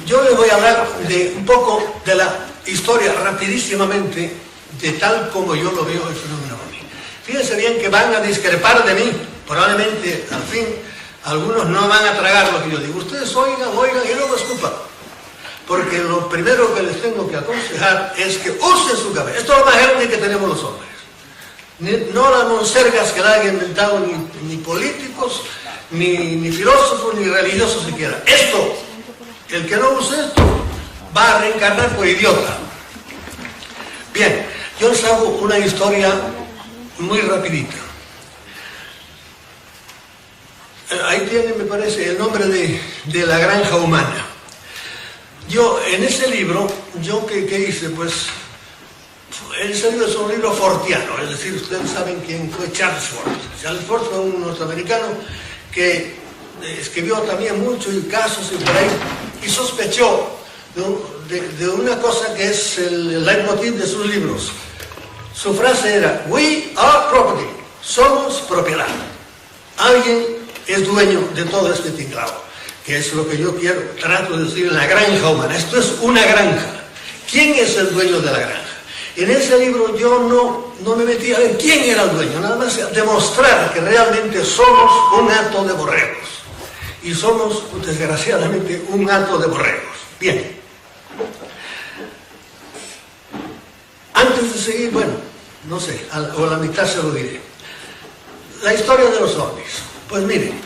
Yo les voy a hablar de un poco de la historia, rapidísimamente, de tal como yo lo veo el fenómeno ovni. Fíjense bien que van a discrepar de mí, probablemente, al fin, algunos no van a tragar lo que yo digo. Ustedes oigan y luego escupan. Porque lo primero que les tengo que aconsejar es que usen su cabeza. Esto es lo más grande que tenemos los hombres. No las monsergas que la han inventado ni políticos, ni filósofos, ni religiosos siquiera. Esto, el que no use esto, va a reencarnar por idiota. Bien, yo les hago una historia muy rapidita. Ahí tienen, me parece, el nombre de la granja humana. Yo, en ese libro, ¿qué hice? Pues, ese libro es un libro fortiano, es decir, ustedes saben quién fue Charles Fort. Charles Fort fue un norteamericano que escribió también mucho y casos y por ahí, y sospechó de una cosa que es el leitmotiv de sus libros. Su frase era: "We are property", somos propiedad. Alguien es dueño de todo este tinglado, que es lo que yo trato de decir en la granja humana. Esto es una granja. ¿Quién es el dueño de la granja? En ese libro yo no me metí a ver quién era el dueño, nada más demostrar que realmente somos un hato de borregos. Y somos, desgraciadamente, un hato de borregos. Bien. Antes de seguir, bueno, no sé, o a la mitad se lo diré. La historia de los ovnis. Pues miren,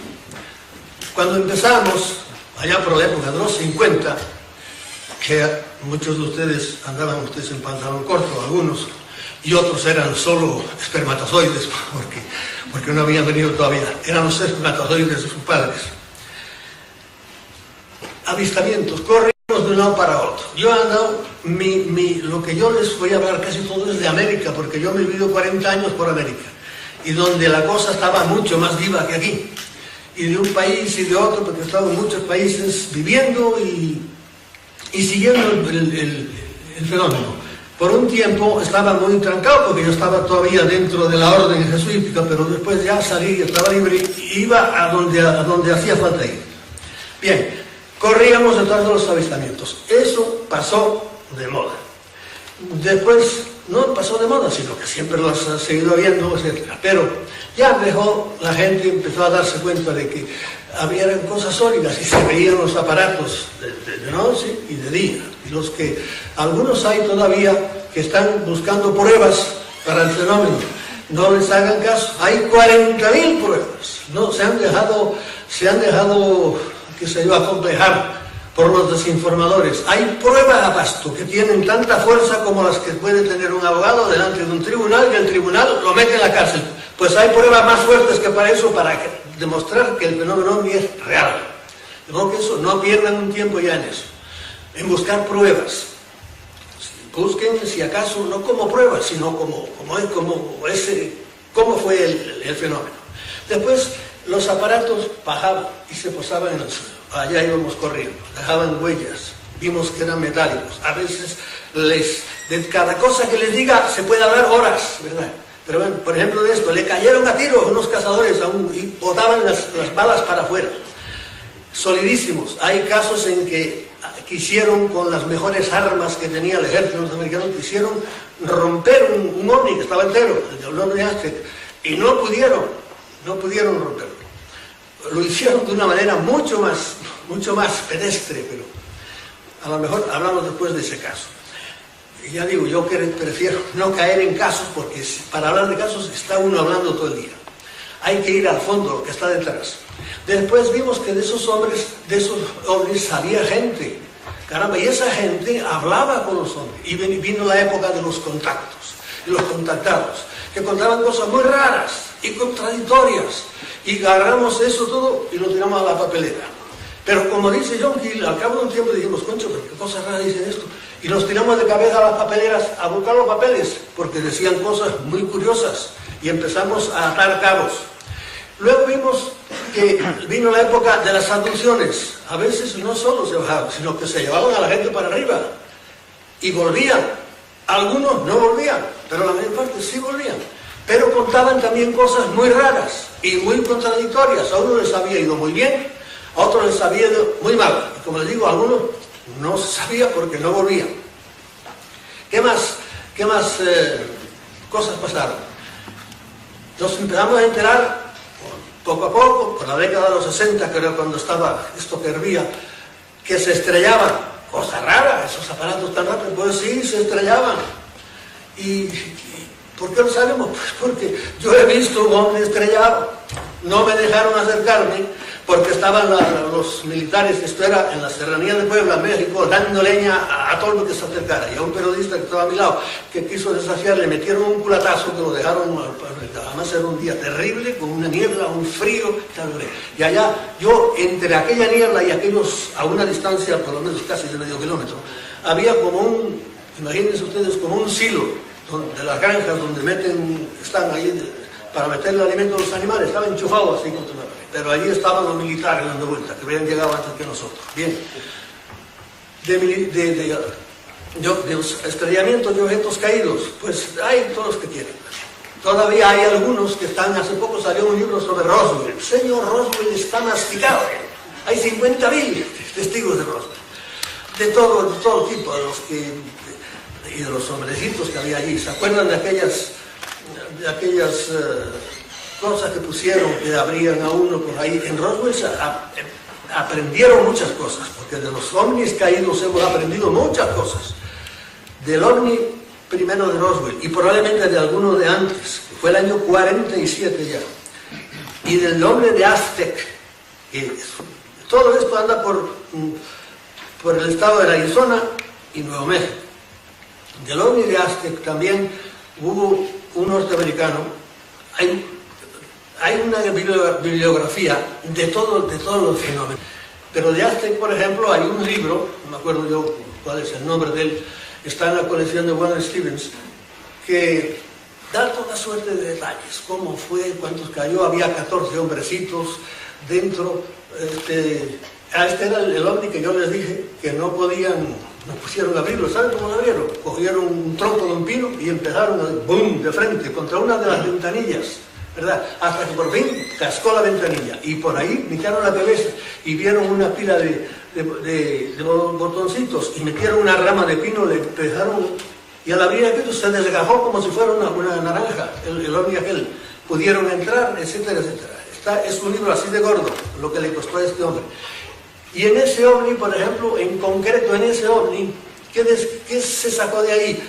cuando empezamos, allá por la época de los 50, que muchos de ustedes andaban en pantalón corto, algunos, y otros eran solo espermatozoides, porque no habían venido todavía, eran los espermatozoides de sus padres. Avistamientos, corrimos de un lado para otro. Yo he andado, lo que yo les voy a hablar casi todo es de América, porque yo me he vivido 40 años por América, y donde la cosa estaba mucho más viva que aquí, y de un país y de otro, porque he estado en muchos países viviendo y siguiendo el fenómeno. Por un tiempo estaba muy trancado, porque yo estaba todavía dentro de la orden jesuítica, pero después ya salí, estaba libre, y iba a donde hacía falta ir. Bien, corríamos detrás de los avistamientos. Eso pasó de moda. Después, no pasó de moda, sino que siempre los ha seguido habiendo, etc. Pero ya la gente empezó a darse cuenta de que había cosas sólidas y se veían los aparatos de noche y de día. Y algunos hay todavía que están buscando pruebas para el fenómeno. No les hagan caso. Hay 40.000 pruebas. No, se han dejado, qué sé yo, acomplejar por los desinformadores. Hay pruebas a basto que tienen tanta fuerza como las que puede tener un abogado delante de un tribunal, y el tribunal lo mete en la cárcel. Pues hay pruebas más fuertes que para eso, para demostrar que el fenómeno ovni es real. De modo que eso, no pierdan un tiempo ya en eso, en buscar pruebas. Busquen, si acaso, no como pruebas, sino cómo fue el fenómeno. Después, los aparatos bajaban y se posaban en el suelo. Allá íbamos corriendo, dejaban huellas, vimos que eran metálicos. A veces, de cada cosa que les diga, se puede hablar horas, ¿verdad? Pero bueno, por ejemplo de esto, le cayeron a tiros unos cazadores y botaban las balas para afuera. Solidísimos. Hay casos en que quisieron, con las mejores armas que tenía el ejército norteamericano, quisieron romper un ovni que estaba entero, el ovni Aztec, y no pudieron romperlo. Lo hicieron de una manera mucho más pedestre, pero a lo mejor hablamos después de ese caso. Y ya digo, yo prefiero no caer en casos, porque para hablar de casos está uno hablando todo el día. Hay que ir al fondo, lo que está detrás. Después vimos que de esos ovnis salía gente. Caramba, y esa gente hablaba con los ovnis. Y vino la época de los contactos, y los contactados, que contaban cosas muy raras y contradictorias. Y agarramos eso todo y lo tiramos a la papelera. Pero como dice John Keel, al cabo de un tiempo dijimos: concho, pero qué cosas raras dicen esto. Y nos tiramos de cabeza a las papeleras a buscar los papeles, porque decían cosas muy curiosas. Y empezamos a atar cabos. Luego vimos que vino la época de las abducciones. A veces no solo se bajaban, sino que se llevaban a la gente para arriba. Y volvían. Algunos no volvían, pero la mayor parte sí volvían. Pero contaban también cosas muy raras y muy contradictorias. A uno les había ido muy bien, A otros les había ido muy mal. Y como les digo, a algunos no se sabía porque no volvían. ¿Qué más cosas pasaron? Nos empezamos a enterar poco a poco, por la década de los 60, que era cuando estaba esto que hervía, que se estrellaban. Cosa rara, esos aparatos tan rápidos. Pues sí, se estrellaban. ¿Y por qué lo sabemos? Pues porque yo he visto un hombre estrellado. No me dejaron acercarme porque estaban los militares, esto era en la serranía de Puebla, México, dando leña a todo lo que se acercara. Y a un periodista que estaba a mi lado, que quiso desafiar, le metieron un culatazo que lo dejaron, además era un día terrible, con una niebla, un frío, tal. Y allá, yo, entre aquella niebla y aquellos, a una distancia, por lo menos casi de medio kilómetro, había como imagínense ustedes, como un silo de las granjas donde están ahí para meter el alimento a los animales, estaba enchufado así contra una pared. Pero allí estaban los militares dando vueltas, que habían llegado antes que nosotros. Bien. De los estrellamientos de objetos caídos, pues hay todos los que quieren. Todavía hay algunos que están, hace poco salió un libro sobre Roswell. El señor Roswell está masticado. Hay 50.000 testigos de Roswell. De todo tipo, y de los hombrecitos que había allí. ¿Se acuerdan de aquellas cosas que pusieron, que abrían a uno por ahí? En Roswell aprendieron muchas cosas, porque de los ovnis caídos hemos aprendido muchas cosas. Del ovni primero de Roswell, y probablemente de alguno de antes, que fue el año 47 ya, y del hombre de Aztec, que todo esto anda por el estado de Arizona y Nuevo México. Del ovni de Aztec también hubo un norteamericano. Hay una bibliografía de todos los fenómenos. Pero de Aztec, por ejemplo, hay un libro, no me acuerdo yo cuál es el nombre de él, está en la colección de Wallace Stevens, que da toda suerte de detalles. Cómo fue, cuántos cayó, había 14 hombrecitos dentro. Este era el ovni que yo les dije que no pusieron a abrirlo. ¿Saben cómo lo abrieron? Cogieron un tronco de un pino y empezaron a boom, de frente contra una de las ventanillas, ¿verdad? Hasta que por fin cascó la ventanilla y por ahí metieron la cabeza y vieron una pila de botoncitos y metieron una rama de pino, le empezaron, y al abrir aquello se desgajó como si fuera una naranja, el ovni aquel. Pudieron entrar, etcétera, etcétera. Es un libro así de gordo, lo que le costó a este hombre. Y en ese ovni, por ejemplo, en concreto en ese ovni, ¿qué se sacó de ahí?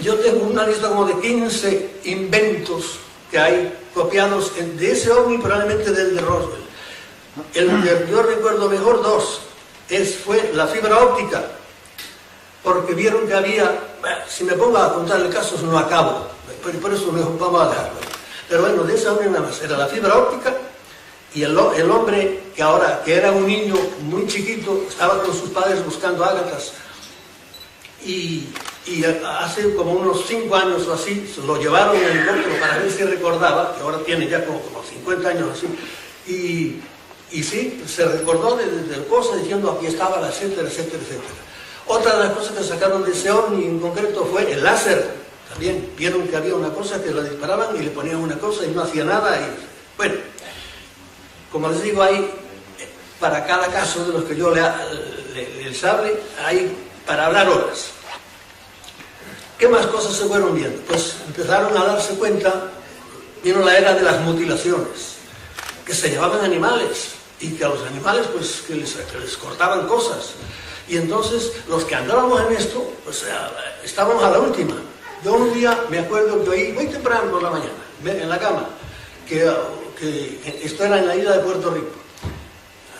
Yo tengo una lista como de 15 inventos que hay copiados de ese ovni, probablemente del de Roswell. El que yo recuerdo mejor, dos, fue la fibra óptica, porque vieron que había, si me pongo a contar el caso, no acabo, por eso mejor vamos a dejarlo. Pero bueno, de ese ovni nada más, era la fibra óptica. Y el hombre que era un niño muy chiquito, estaba con sus padres buscando ágatas, y hace como unos 5 años o así, lo llevaron en helicóptero para ver si recordaba, que ahora tiene ya como 50 años así, y sí, se recordó de cosas diciendo aquí estaba, etcétera, etcétera, etcétera. Otra de las cosas que sacaron de ese ovni en concreto fue el láser. También vieron que había una cosa que la disparaban y le ponían una cosa y no hacía nada, y bueno. Como les digo, hay para cada caso de los que yo les hable, hay para hablar horas. ¿Qué más cosas se fueron viendo? Pues empezaron a darse cuenta, vino la era de las mutilaciones, que se llevaban animales y que a los animales pues que les cortaban cosas. Y entonces los que andábamos en esto, pues estábamos a la última. Yo un día me acuerdo que oí muy temprano por la mañana, en la cama, que esto era en la isla de Puerto Rico.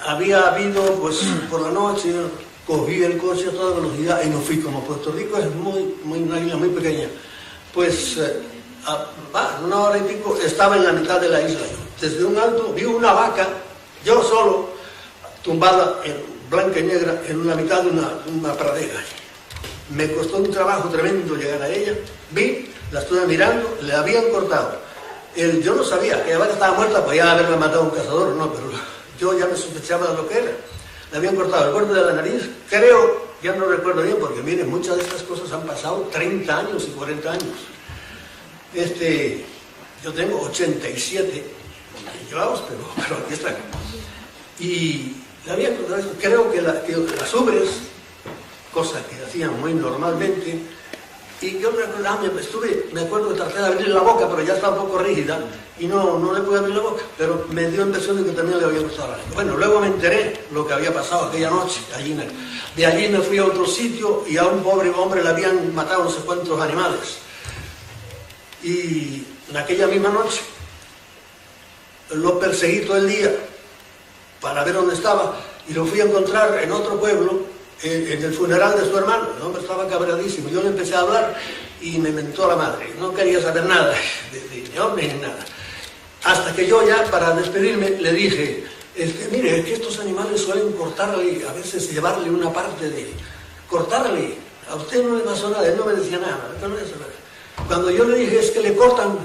Había habido, pues por la noche, cogí el coche a toda velocidad y no fui. Como Puerto Rico es una isla muy pequeña, pues una hora y pico estaba en la mitad de la isla. Desde un alto vi una vaca, yo solo, tumbada en blanca y negra en la mitad de una pradera. Me costó un trabajo tremendo llegar a ella. Vi, la estuve mirando, le habían cortado. Yo no sabía que la vaca estaba muerta, podía haberla matado un cazador, no, pero yo ya me sospechaba de lo que era. Le habían cortado el borde de la nariz, creo, ya no recuerdo bien, porque miren, muchas de estas cosas han pasado 30 años y 40 años. Yo tengo 87 años, pero aquí está. Y creo que las ubres, cosa que hacían muy normalmente, y yo me acuerdo que traté de abrir la boca, pero ya estaba un poco rígida, y no le pude abrir la boca, pero me dio la impresión de que también le había gustado la lengua. Bueno, luego me enteré lo que había pasado aquella noche, de allí me fui a otro sitio, y a un pobre hombre le habían matado no sé cuántos animales. Y en aquella misma noche, lo perseguí todo el día, para ver dónde estaba, y lo fui a encontrar en otro pueblo, en el funeral de su hermano. El hombre estaba cabreadísimo. Yo le empecé a hablar y me mentó la madre. No quería saber nada de hombre ni nada. Hasta que yo ya, para despedirme, le dije, mire, es que estos animales suelen cortarle, a veces llevarle una parte de... Cortarle. A usted no le pasó nada. Él no me decía nada. Cuando yo le dije, es que le cortan,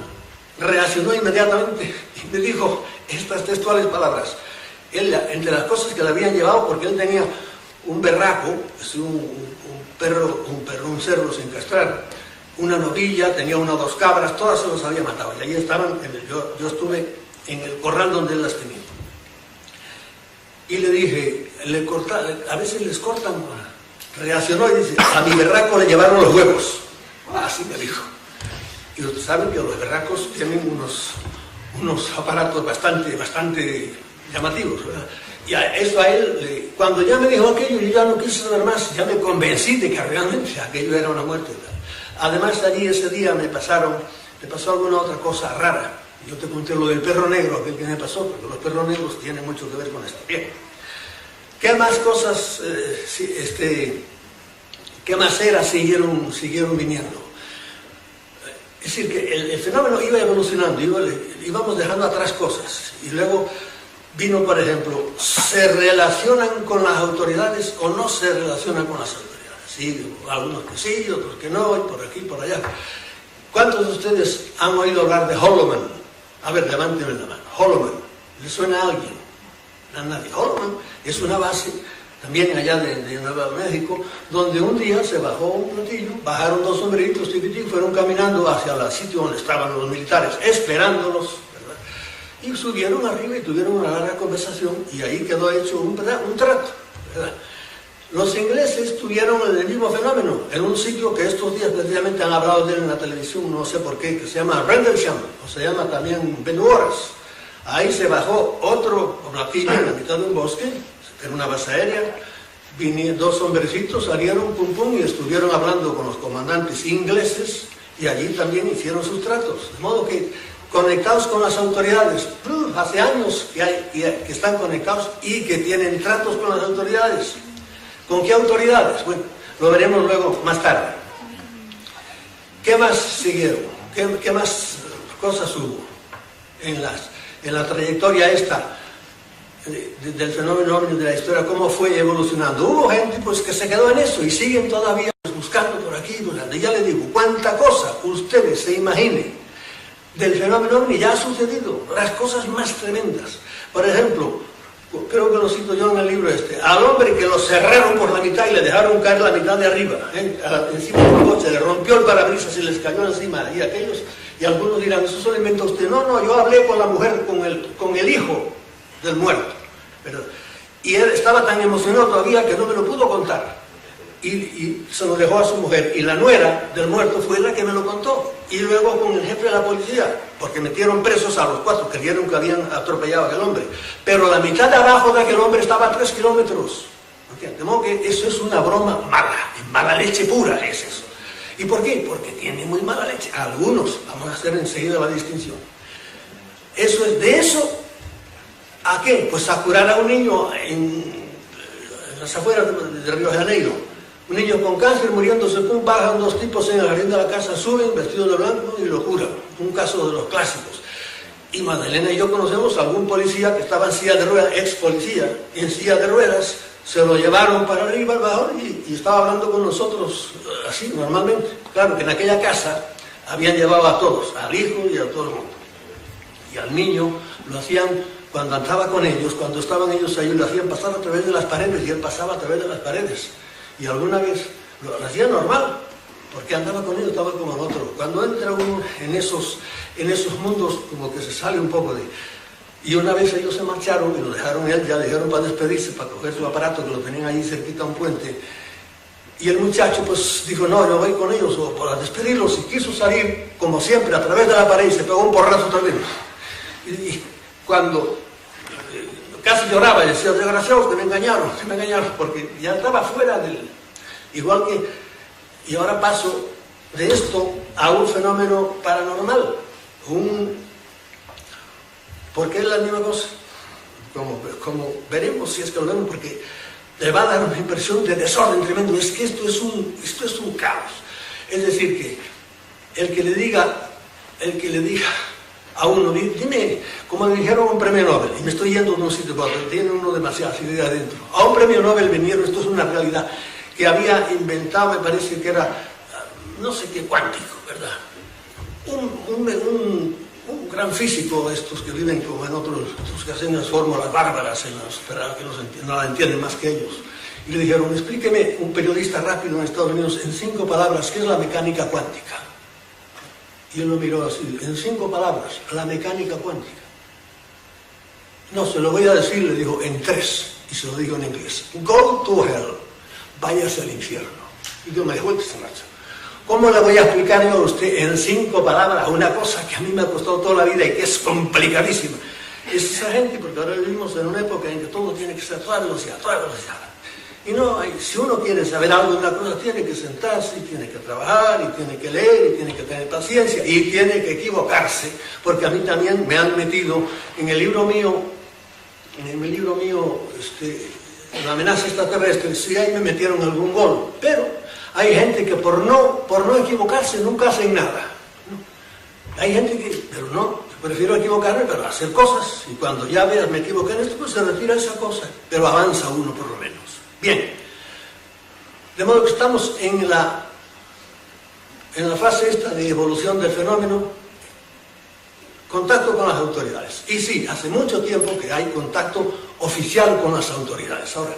reaccionó inmediatamente y me dijo estas textuales palabras. Él, entre las cosas que le habían llevado, porque él tenía un berraco, un cerdo sin castrar, una novilla, tenía 1 o 2 cabras, todas se los había matado. Y allí estaban, yo estuve en el corral donde él las tenía. Y le dije, a veces les cortan, reaccionó y dice, a mi berraco le llevaron los huevos. Así me dijo. Y ustedes saben que los berracos tienen unos aparatos bastante llamativos, ¿verdad? Y eso a él, cuando ya me dijo aquello, yo ya no quise saber más, ya me convencí de que realmente aquello era una muerte. Además, allí ese día me pasó alguna otra cosa rara. Yo te conté lo del perro negro, aquel que me pasó, porque los perros negros tienen mucho que ver con esto. Bien. ¿Qué más cosas, qué más eras siguieron viniendo? Es decir, que el fenómeno iba evolucionando, íbamos dejando atrás cosas, y luego vino, por ejemplo, ¿se relacionan con las autoridades o no se relacionan con las autoridades? Sí, algunos que sí, otros que no, y por aquí, por allá. ¿Cuántos de ustedes han oído hablar de Holloman? A ver, levánteme la mano. Holloman, ¿le suena a alguien? A nadie. Holloman es una base, también allá de Nuevo México, donde un día se bajó un platillo, bajaron 2 sombreritos chiquititos, fueron caminando hacia el sitio donde estaban los militares, esperándolos, ¿verdad? Y subieron arriba y tuvieron una larga conversación, y ahí quedó hecho un trato, ¿verdad? Los ingleses tuvieron el mismo fenómeno en un sitio que estos días precisamente han hablado de él en la televisión, no sé por qué, que se llama Rendlesham, o se llama también Benuoras. Ahí se bajó otro platillo en la mitad de un bosque, en una base aérea, vinieron 2 hombrecitos, salieron pum pum y estuvieron hablando con los comandantes ingleses, y allí también hicieron sus tratos. De modo que conectados con las autoridades, hace años que están conectados y que tienen tratos con las autoridades. ¿Con qué autoridades? Bueno, lo veremos luego más tarde. ¿Qué más siguieron? ¿Qué más cosas hubo en la trayectoria esta del fenómeno ovni de la historia? ¿Cómo fue evolucionando? Hubo gente pues que se quedó en eso y siguen todavía buscando por aquí, buscando. Ya les digo, cuánta cosa ustedes se imaginen del fenómeno ovni ya ha sucedido, las cosas más tremendas. Por ejemplo, creo que lo cito yo en el libro al hombre que lo cerraron por la mitad y le dejaron caer la mitad de arriba, encima de un coche, le rompió el parabrisas y les cayó encima, y algunos dirán, eso se lo inventó usted. No, yo hablé con la mujer, con el hijo del muerto, y él estaba tan emocionado todavía que no me lo pudo contar, y se lo dejó a su mujer, y la nuera del muerto fue la que me lo contó, y luego con el jefe de la policía, porque metieron presos a los 4, creyeron que habían atropellado a aquel hombre, pero la mitad de abajo de aquel hombre estaba a 3 kilómetros. De modo que eso es una broma mala leche pura es eso. ¿Y por qué? Porque tiene muy mala leche. Algunos, vamos a hacer enseguida la distinción. Eso es de eso, ¿a qué? Pues a curar a un niño en las afueras de Río de Janeiro. Un niño con cáncer muriéndose, bajan 2 tipos en el jardín de la casa, suben vestidos de blanco y lo curan. Un caso de los clásicos. Y Magdalena y yo conocemos a algún policía que estaba en silla de ruedas, ex policía, en silla de ruedas, se lo llevaron para arriba al bajón y estaba hablando con nosotros así, normalmente. Claro que en aquella casa habían llevado a todos, al hijo y a todo el mundo. Y al niño lo hacían, cuando andaba con ellos, cuando estaban ellos ahí, lo hacían pasar a través de las paredes y él pasaba a través de las paredes. Y alguna vez lo hacía normal, porque andaba con ellos, estaba como el otro. Cuando entra uno en esos mundos, como que se sale un poco de... Y una vez ellos se marcharon y lo dejaron él, ya le dijeron para despedirse, para coger su aparato, que lo tenían ahí cerquita a un puente. Y el muchacho pues dijo, no, yo voy con ellos o para despedirlos, y quiso salir, como siempre, a través de la pared y se pegó un porrazo también. Y cuando casi lloraba y decía, desgraciados, que me engañaron, porque ya estaba fuera del... Igual que... Y ahora paso de esto a un fenómeno paranormal, porque es la misma cosa, como veremos si es que lo vemos, porque le va a dar una impresión de desorden tremendo. Es que esto es un caos. Es decir, que el que le diga a uno, dime, como le dijeron a un premio Nobel, y me estoy yendo de un sitio para otro, tiene uno demasiadas ideas adentro, a un premio Nobel vinieron, esto es una realidad, que había inventado, me parece que era, no sé qué, cuántico, ¿verdad? Un gran físico, estos que viven como en otros, estos que hacen las fórmulas bárbaras, pero que no la entienden más que ellos. Y le dijeron, explíqueme, un periodista rápido en Estados Unidos, en 5 palabras, ¿qué es la mecánica cuántica? Y él lo miró así, en 5 palabras, la mecánica cuántica. No, se lo voy a decir, le dijo, en 3, y se lo dijo en inglés. Go to hell, váyase al infierno. Y yo me dijo, ¿cómo le voy a explicar yo a usted en 5 palabras una cosa que a mí me ha costado toda la vida y que es complicadísima? Es esa gente, porque ahora vivimos en una época en que todo tiene que ser toda velocidad. Y no, si uno quiere saber algo de una cosa, tiene que sentarse, y tiene que trabajar, y tiene que leer, y tiene que tener paciencia, y tiene que equivocarse, porque a mí también me han metido en el libro mío, La amenaza extraterrestre, sí, ahí me metieron algún gol, pero hay gente que por no equivocarse nunca hacen nada. Hay gente que, pero no, prefiero equivocarme, pero hacer cosas, y cuando ya veas me equivoqué en esto, pues se retira esa cosa, pero avanza uno por lo menos. Bien, de modo que estamos en la fase esta de evolución del fenómeno, contacto con las autoridades. Y sí, hace mucho tiempo que hay contacto oficial con las autoridades. Ahora,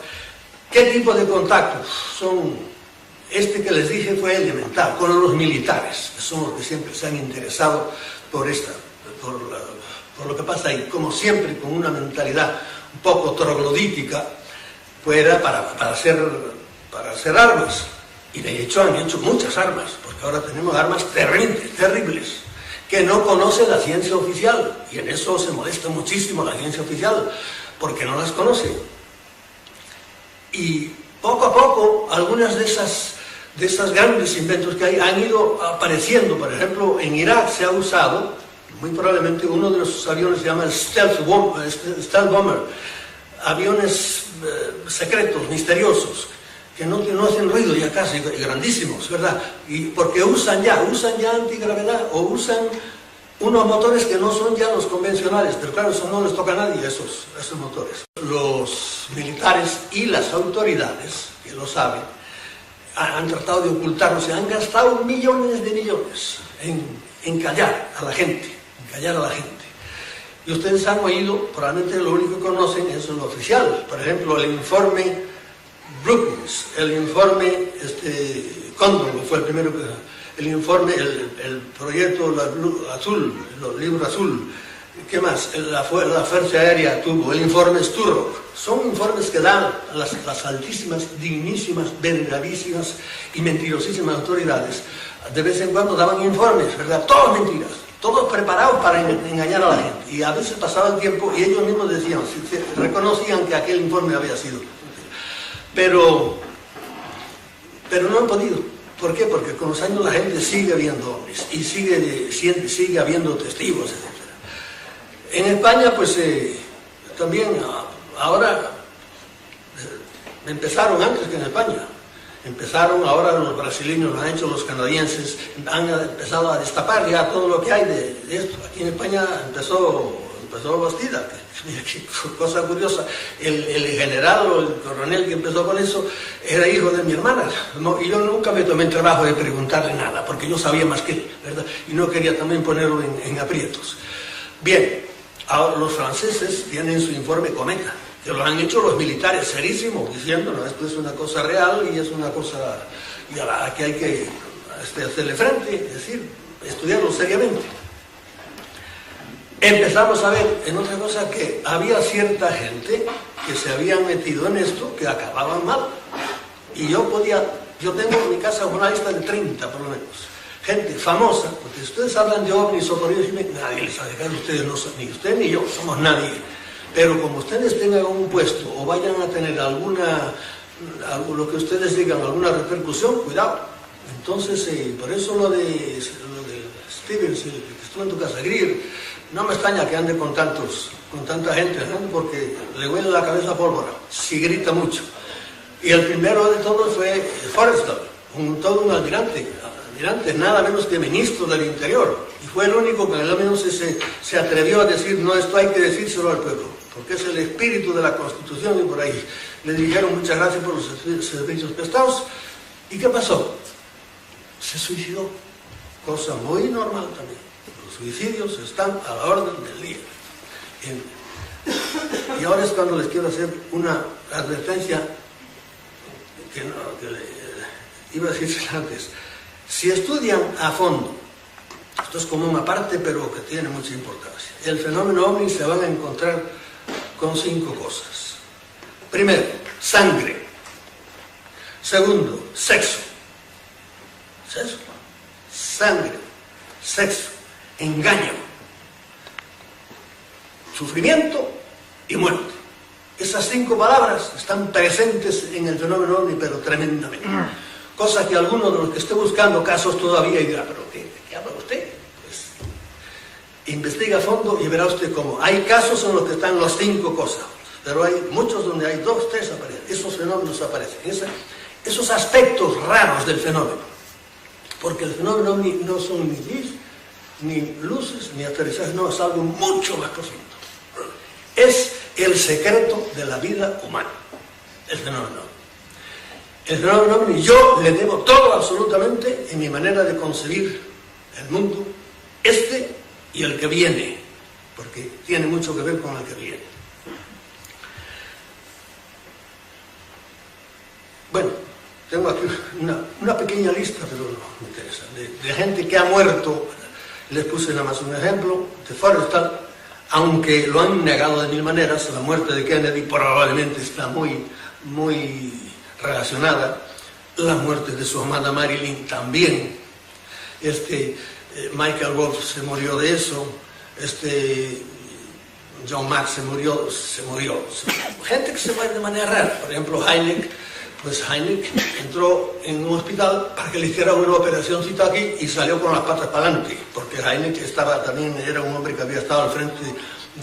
¿qué tipo de contactos son? Este que les dije fue elemental, con los militares, que son los que siempre se han interesado por lo que pasa ahí, como siempre con una mentalidad un poco troglodítica, pues era para hacer armas, y de hecho han hecho muchas armas, porque ahora tenemos armas terribles, que no conoce la ciencia oficial, y en eso se molesta muchísimo la ciencia oficial, porque no las conoce. Y poco a poco, algunas de esas grandes inventos que hay han ido apareciendo. Por ejemplo, en Irak se ha usado, muy probablemente uno de nuestros aviones se llama el Stealth Bomber, aviones secretos, misteriosos, que no hacen ruido ya casi, y grandísimos, ¿verdad? Y porque usan ya antigravedad, o usan unos motores que no son ya los convencionales, pero claro, eso no les toca a nadie, esos motores. Los militares y las autoridades, que lo saben, han tratado de ocultarlo, se han gastado millones de millones en callar a la gente, Y ustedes han oído, probablemente lo único que conocen es lo oficial. Por ejemplo, el informe Brookings, el informe Condon, que fue el primero que... El informe, el proyecto el libro azul. ¿Qué más? La Fuerza Aérea tuvo, el informe Sturrock. Son informes que dan las altísimas, dignísimas, venerabilísimas y mentirosísimas autoridades. De vez en cuando daban informes, ¿verdad? Todos mentiras. Todos preparados para engañar a la gente. Y a veces pasaba el tiempo y ellos mismos decían, reconocían que aquel informe había sido. Pero no han podido. ¿Por qué? Porque con los años la gente sigue viendo ovnis y sigue habiendo testigos, etc. En España, pues también ahora empezaron antes que en España. Empezaron, ahora los brasileños lo han hecho, los canadienses han empezado a destapar ya todo lo que hay de esto. Aquí en España empezó Bastida, mira qué cosa curiosa. El general o el coronel que empezó con eso era hijo de mi hermana. Y yo nunca me tomé el trabajo de preguntarle nada, porque yo sabía más que él, ¿verdad? Y no quería también ponerlo en aprietos. Bien, ahora los franceses tienen su informe Cometa, que lo han hecho los militares serísimos, diciendo, no, esto es una cosa real y es una cosa y a la que hay que hacerle frente, es decir, estudiarlo seriamente. empezamos a ver en otra cosa que había cierta gente que se habían metido en esto que acababan mal. Y yo tengo en mi casa una lista de 30 por lo menos. Gente famosa, porque si ustedes hablan de ovnis o por ellos, nadie les ha dejado, ustedes no son, ni usted ni yo, somos nadie. Pero como ustedes tengan un puesto o vayan a tener lo que ustedes digan, alguna repercusión, cuidado. Entonces, por eso lo de Stevens, que estuvo en tu casa, Greer, no me extraña que ande con tanta gente, ¿no? Porque le huele la cabeza a pólvora, si grita mucho. Y el primero de todos fue Forrestal, todo un almirante, nada menos que ministro del Interior. Y fue el único que al menos se atrevió a decir, no, esto hay que decírselo al pueblo, porque es el espíritu de la Constitución, y por ahí le dijeron muchas gracias por los servicios prestados. ¿Y qué pasó? Se suicidó, cosa muy normal también. Los suicidios están a la orden del día. Y ahora es cuando les quiero hacer una advertencia que iba a decirse antes. Si estudian a fondo, esto es como una parte, pero que tiene mucha importancia, el fenómeno ovni, se van a encontrar con 5 cosas. Primero, sangre. Segundo, sexo. Sangre, sexo, engaño, sufrimiento y muerte. Esas 5 palabras están presentes en el fenómeno ovni, pero tremendamente. Cosa que alguno de los que esté buscando casos todavía dirá, ¿pero de qué habla usted? Pues investiga a fondo y verá usted cómo. Hay casos en los que están las 5 cosas, pero hay muchos donde hay 2, 3 aparecen. Esos fenómenos aparecen, esos aspectos raros del fenómeno. Porque el fenómeno ovni no son ni luces, ni aterrizajes, no, es algo mucho más profundo. Es el secreto de la vida humana, el fenómeno ovni. El fenómeno ovni, yo le debo todo absolutamente en mi manera de concebir el mundo, este y el que viene, porque tiene mucho que ver con el que viene. Bueno, tengo aquí una pequeña lista, pero no me interesa, de gente que ha muerto. Les puse nada más un ejemplo de Forrestal, aunque lo han negado de 1000 maneras. La muerte de Kennedy probablemente está muy relacionada. La muerte de su amada Marilyn también. Michael Wolff se murió de eso. John Mack se murió. Gente que se muere de manera rara. Por ejemplo, Heineck. Pues Heineck entró en un hospital para que le hiciera una operacióncita aquí y salió con las patas para adelante, porque Heineck también era un hombre que había estado al frente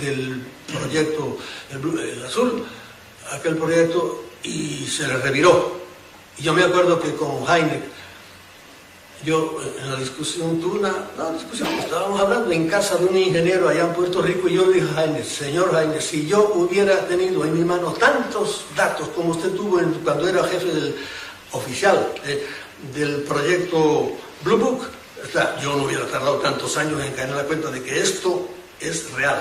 del proyecto el Azul, aquel proyecto, y se le reviró. Y yo me acuerdo que con Heineck, yo en la discusión, tuve una discusión, estábamos hablando en casa de un ingeniero allá en Puerto Rico, y yo le dije a Heineck, señor Heineck, si yo hubiera tenido en mi mano tantos datos como usted tuvo cuando era jefe oficial del proyecto Blue Book, yo no hubiera tardado tantos años en caer en la cuenta de que esto es real.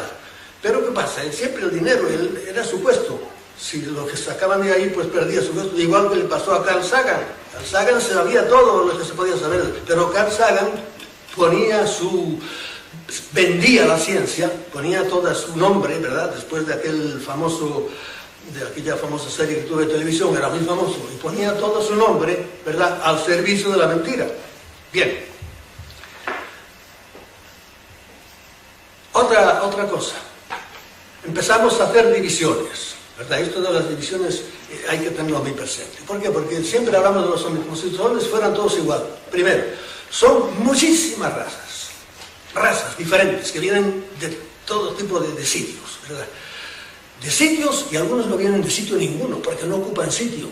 Pero ¿qué pasa? Siempre el dinero era su puesto. Si lo que sacaban de ahí, pues perdía su puesto. Igual que le pasó a Carl Sagan. Carl Sagan se sabía todo lo que se podía saber, pero Carl Sagan vendía la ciencia, ponía todo su nombre, ¿verdad? Después de aquella famosa serie que tuve de televisión, era muy famoso, y ponía todo su nombre, ¿verdad?, al servicio de la mentira. Bien. Otra cosa. Empezamos a hacer divisiones, ¿verdad? Esto de las divisiones hay que tenerlo muy presente. ¿Por qué? Porque siempre hablamos de los hombres como si los hombres fueran todos iguales. Primero, son muchísimas razas diferentes que vienen de todo tipo de sitios, ¿verdad? De sitios, y algunos no vienen de sitio ninguno, porque no ocupan sitio.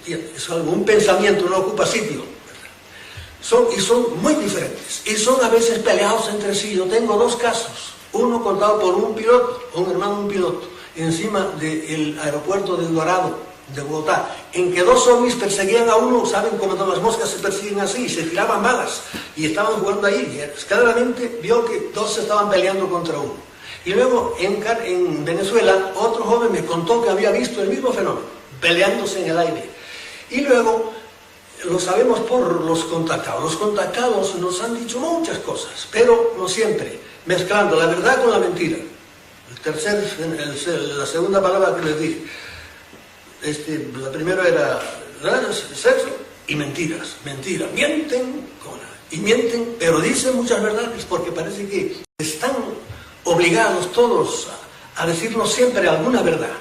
¿Entiendes? Es algo, un pensamiento no ocupa sitio, ¿verdad? Son muy diferentes, y son a veces peleados entre sí. Yo tengo 2 casos. Uno contado por un hermano de un piloto, encima del aeropuerto de El Dorado, de Bogotá, en que 2 ovnis perseguían a uno, ¿saben cómo todas las moscas se persiguen así? Y se tiraban balas, y estaban jugando ahí, y claramente vio que 2 se estaban peleando contra uno. Y luego, en Venezuela, otro joven me contó que había visto el mismo fenómeno, peleándose en el aire. Y luego, lo sabemos por los contactados. Los contactados nos han dicho muchas cosas, pero no siempre. mezclando la verdad con la mentira. La segunda palabra que les dije, la primera era sexo y mentiras. Mentiras, mienten, y mienten, pero dicen muchas verdades porque parece que están obligados todos a decirnos siempre alguna verdad.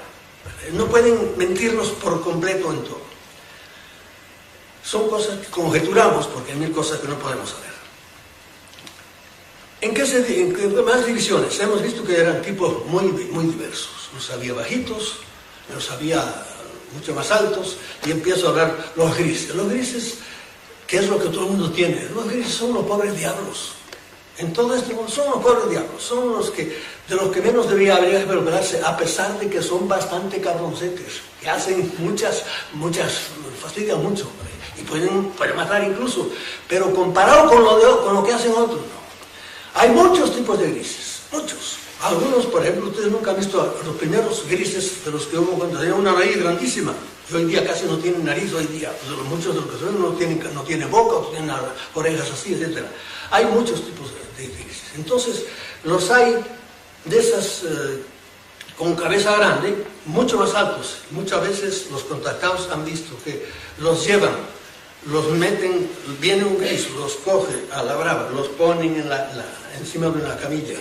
No pueden mentirnos por completo en todo. Son cosas que conjeturamos porque hay mil cosas que no podemos saber. ¿En qué más divisiones? Hemos visto que eran tipos muy diversos. Los había bajitos, los había mucho más altos, y empiezo a hablar los grises. Los grises, ¿qué es lo que todo el mundo tiene? Los grises son los pobres diablos. En todo este mundo son los pobres diablos, son de los que menos habría que preocuparse, a pesar de que son bastante cabroncetes, que hacen muchas, fastidian mucho, y pueden matar incluso, pero comparado con lo que hacen otros, no. Hay muchos tipos de grises, muchos. Algunos, por ejemplo, ustedes nunca han visto los primeros grises de los que hubo cuando tenían una nariz grandísima, y hoy día casi no tienen nariz, hoy día muchos de los que son no tienen boca, o tienen orejas así, etc. Hay muchos tipos de grises. Entonces, los hay de esas con cabeza grande, mucho más altos. Muchas veces los contactados han visto que los llevan, los meten, viene un gris, los coge a la brava, los ponen encima de una camilla.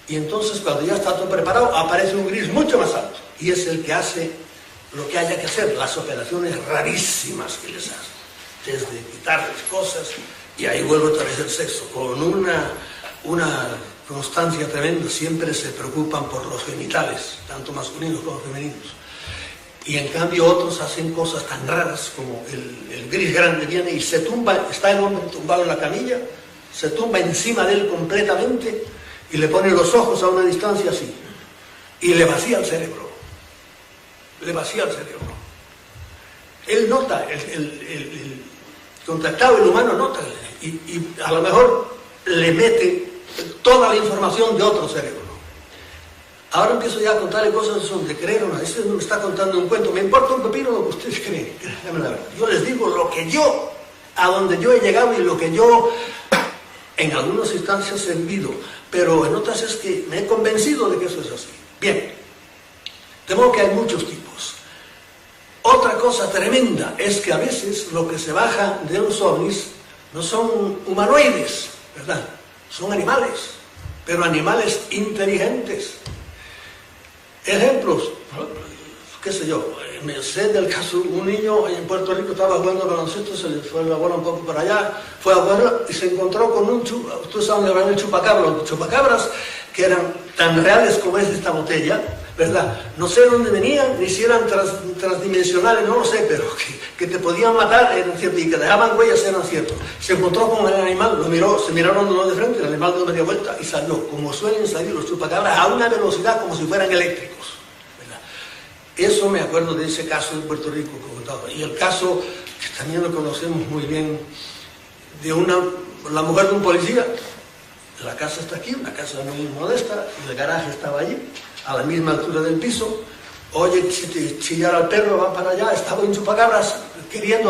Y entonces, cuando ya está todo preparado, aparece un gris mucho más alto. Y es el que hace lo que haya que hacer, las operaciones rarísimas que les hacen. Desde quitarles cosas, y ahí vuelve otra vez el sexo, con una constancia tremenda. Siempre se preocupan por los genitales, tanto masculinos como femeninos. Y en cambio otros hacen cosas tan raras como el gris grande viene y se tumba, está el hombre tumbado en la camilla, se tumba encima de él completamente y le pone los ojos a una distancia así, y le vacía el cerebro. Le vacía el cerebro. Él nota, el contactado, el humano nota, y a lo mejor le mete toda la información de otro cerebro. Ahora empiezo ya a contarle cosas de creer o no. Este no me está contando un cuento. Me importa un pepino lo que ustedes creen. Créanme la verdad. Yo les digo lo que yo, a donde yo he llegado y lo que yo en algunas instancias he vivido, pero en otras es que me he convencido de que eso es así. Bien, de modo que hay muchos tipos. Otra cosa tremenda es que a veces lo que se baja de los ovnis no son humanoides, ¿verdad? Son animales, pero animales inteligentes. Ejemplos, qué sé yo, me sé del caso, un niño en Puerto Rico estaba jugando baloncesto, se le fue la bola un poco para allá, fue a jugar y se encontró con ustedes saben que eran el chupacabras, los chupacabras que eran tan reales como es esta botella, ¿verdad? No sé dónde venían, ni si eran transdimensionales, no lo sé, pero que te podían matar eran ciertos, y que dejaban huellas eran ciertos. Se encontró con el animal, lo miró, se miraron los dos de frente, el animal dio media vuelta y salió, como suelen salir los chupacabras, a una velocidad como si fueran eléctricos, ¿verdad? Eso me acuerdo de ese caso en Puerto Rico que contaba. Y el caso, que también lo conocemos muy bien, de la mujer de un policía. La casa está aquí, una casa muy modesta, el garaje estaba allí, a la misma altura del piso. Oye chillar al perro, va para allá, estaba en chupacabras queriendo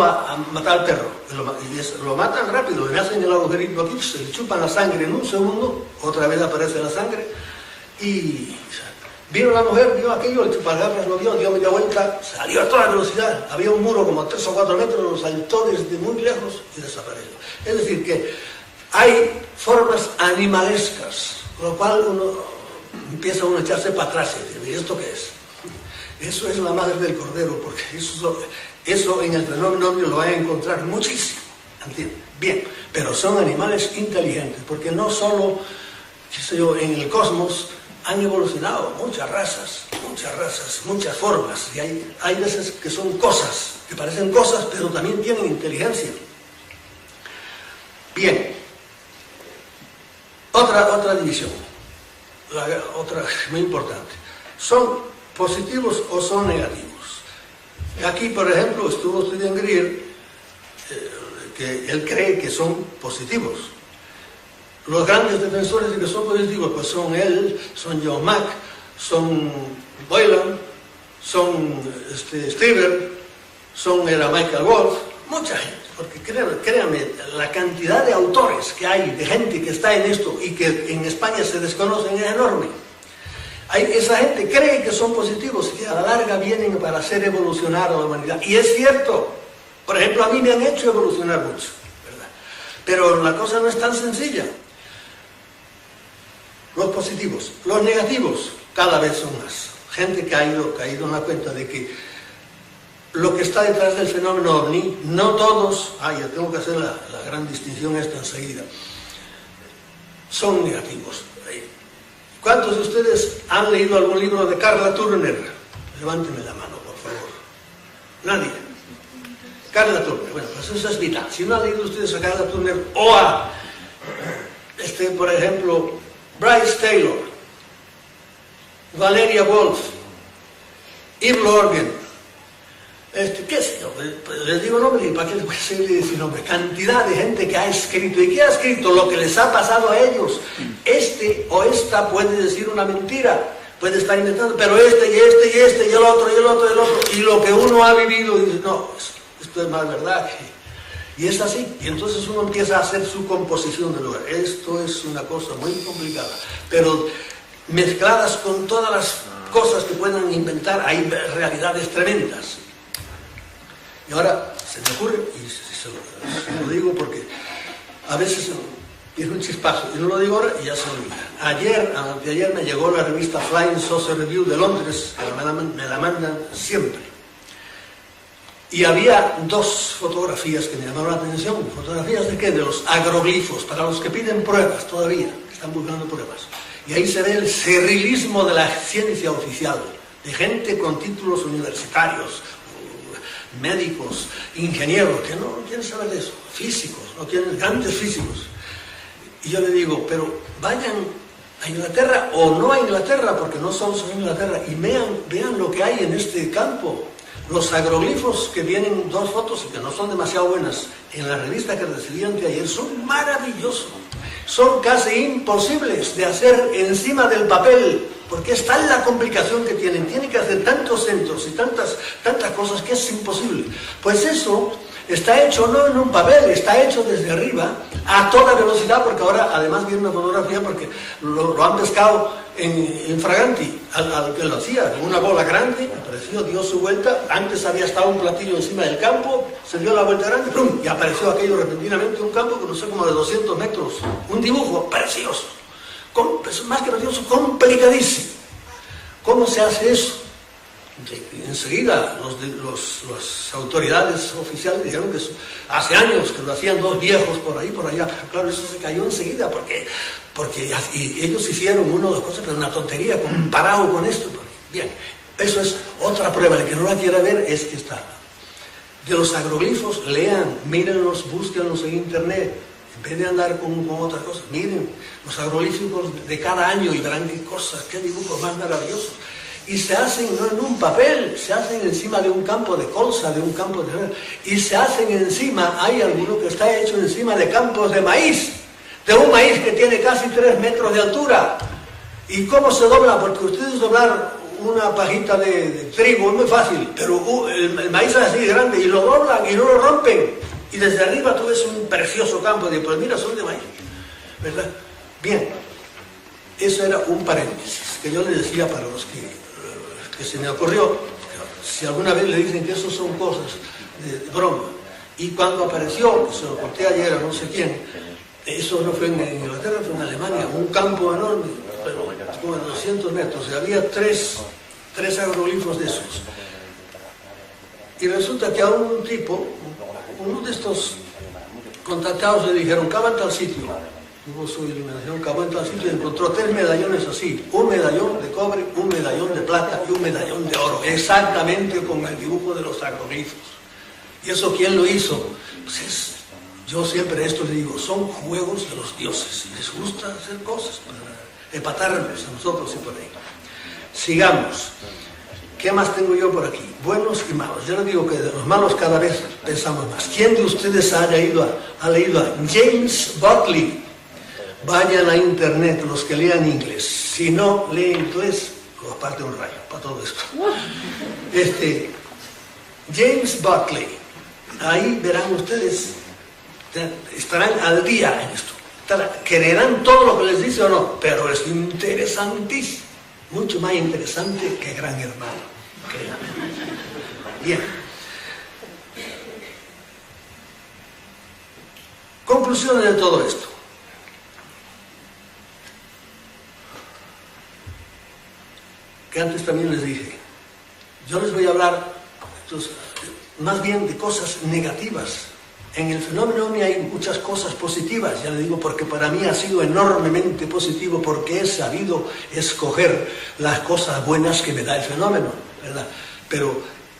matar al perro. Lo matan rápido, le hacen el agujerito aquí, se le chupan la sangre en un segundo, otra vez aparece la sangre, y vino la mujer, vio aquello, el chupacabras lo vio, dio media vuelta, salió a toda velocidad, había un muro como 3 o 4 metros, lo saltó desde muy lejos y desapareció. Es decir, que hay formas animalescas, con lo cual empieza a echarse para atrás y decir, ¿y esto qué es? Eso es la madre del cordero, porque eso en el fenómeno lo van a encontrar muchísimo, ¿entiendes? Bien, pero son animales inteligentes, porque no solo, qué sé yo, en el cosmos han evolucionado muchas razas, muchas formas, y hay veces que son cosas, que parecen cosas, pero también tienen inteligencia. Bien, otra división, otra muy importante, ¿son positivos o son negativos? Aquí, por ejemplo, estuvo estudiando Greer, que él cree que son positivos. Los grandes defensores de que son positivos pues son él, son John Mack, son Boylan, son Stever, era Michael Wolff, mucha gente, porque créanme, la cantidad de autores que hay, de gente que está en esto y que en España se desconocen es enorme. Esa gente cree que son positivos y que a la larga vienen para hacer evolucionar a la humanidad. Y es cierto. Por ejemplo, a mí me han hecho evolucionar mucho, ¿verdad? Pero la cosa no es tan sencilla. Los positivos. Los negativos cada vez son más. Gente que ha ido en la cuenta de que lo que está detrás del fenómeno OVNI, no todos, ya tengo que hacer la gran distinción esta enseguida, son negativos. ¿Cuántos de ustedes han leído algún libro de Carla Turner? Levánteme la mano, por favor. Nadie. Carla Turner, bueno, pues eso es vital. Si no han leído ustedes a Carla Turner o a, por ejemplo, Bryce Taylor, Valeria Wolf, Yves Lorgen, qué sé yo, les digo nombre y para qué les voy a seguir decir nombre, cantidad de gente que ha escrito y que ha escrito lo que les ha pasado a ellos. Este o esta puede decir una mentira, puede estar inventando, pero este y el otro y lo que uno ha vivido, y dice, no, esto es más verdad. Y es así, y entonces uno empieza a hacer su composición del lugar. Esto es una cosa muy complicada, pero mezcladas con todas las cosas que puedan inventar, hay realidades tremendas. Y ahora se me ocurre, y se lo digo porque a veces es un chispazo, y no lo digo ahora y ya se olvida. Anteayer me llegó la revista Flying Saucer Review de Londres, que me la mandan siempre. Y había dos fotografías que me llamaron la atención. ¿Fotografías de qué? De los agroglifos, para los que piden pruebas todavía, que están buscando pruebas. Y ahí se ve el cerrilismo de la ciencia oficial, de gente con títulos universitarios, médicos, ingenieros, que no quieren saber de eso, físicos, no quieren, grandes físicos. Y yo le digo, pero vayan a Inglaterra o no a Inglaterra, porque no somos en Inglaterra, y vean lo que hay en este campo. Los agroglifos que vienen, dos fotos y que no son demasiado buenas, en la revista que recibí anteayer, son maravillosos. Son casi imposibles de hacer encima del papel, porque es tal la complicación que tienen. Tienen que hacer tantos centros y tantas cosas que es imposible. Pues eso está hecho no en un papel, está hecho desde arriba, a toda velocidad, porque ahora además viene una fotografía porque lo han pescado en Fraganti, al que lo hacía, con una bola grande, apareció, dio su vuelta, antes había estado un platillo encima del campo, se dio la vuelta grande, ¡prum! Y apareció aquello repentinamente, un campo que no sé, como de 200 metros, un dibujo precioso, más que precioso, complicadísimo. ¿Cómo se hace eso? Enseguida las autoridades oficiales dijeron que hace años que lo hacían dos viejos por ahí, por allá, pero claro, eso se cayó enseguida porque y ellos hicieron una o dos cosas, pero una tontería comparado con esto. Bien, eso es otra prueba. El que no la quiera ver es que está. De los agroglifos, lean, mírenlos, búsquenlos en internet, en vez de andar con otras cosas, miren los agroglifos de cada año y verán qué cosas, qué dibujos más maravillosos. Y se hacen no en un papel, se hacen encima de un campo de colza, de un campo de... Y se hacen encima, hay alguno que está hecho encima de campos de maíz, de un maíz que tiene casi 3 metros de altura. ¿Y cómo se dobla? Porque ustedes doblar una pajita de trigo es muy fácil, pero el maíz es así de grande y lo doblan y no lo rompen. Y desde arriba tú ves un precioso campo y pues mira, son de maíz, ¿verdad? Bien, eso era un paréntesis que yo les decía para los que se me ocurrió, si alguna vez le dicen que eso son cosas de broma, y cuando apareció, que se lo conté ayer a no sé quién, eso no fue en Inglaterra, fue en Alemania, un campo enorme, pero como de 200 metros, y había tres agroglifos de esos. Y resulta que a un tipo, uno de estos contactados le dijeron, cava en tal sitio. Tuvo su iluminación, cavó en tal sitio y encontró 3 medallones así, un medallón de cobre, un medallón de plata y un medallón de oro, exactamente con el dibujo de los agroglifos. ¿Y eso quién lo hizo? Pues yo siempre esto le digo, son juegos de los dioses, les gusta hacer cosas para empatarnos a nosotros y por ahí. Sigamos. ¿Qué más tengo yo por aquí? Buenos y malos. Yo les digo que de los malos cada vez pensamos más. ¿Quién de ustedes ha leído a James Buckley? Vayan a internet, los que lean inglés. Si no leen inglés, os parte un rayo para todo esto. James Buckley. Ahí verán ustedes estarán al día en esto. Creerán todo lo que les dice o no, pero es interesantísimo, mucho más interesante que Gran Hermano, créanme. Bien. Conclusiones de todo esto. Que antes también les dije, yo les voy a hablar entonces, más bien de cosas negativas. En el fenómeno OVNI hay muchas cosas positivas, ya le digo, porque para mí ha sido enormemente positivo, porque he sabido escoger las cosas buenas que me da el fenómeno, ¿verdad?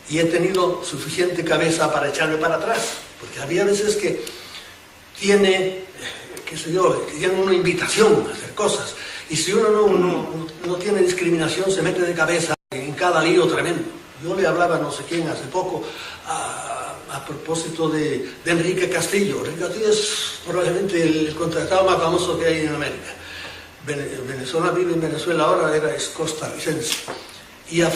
Y he tenido suficiente cabeza para echarme para atrás, porque había veces que tiene, qué sé yo, tiene una invitación a hacer cosas, y si uno no tiene discriminación, se mete de cabeza en cada lío tremendo. Yo le hablaba a no sé quién hace poco, a propósito de Enrique Castillo. Enrique Castillo es probablemente el contratado más famoso que hay en América. Venezuela vive en Venezuela ahora, es costarricense. Y a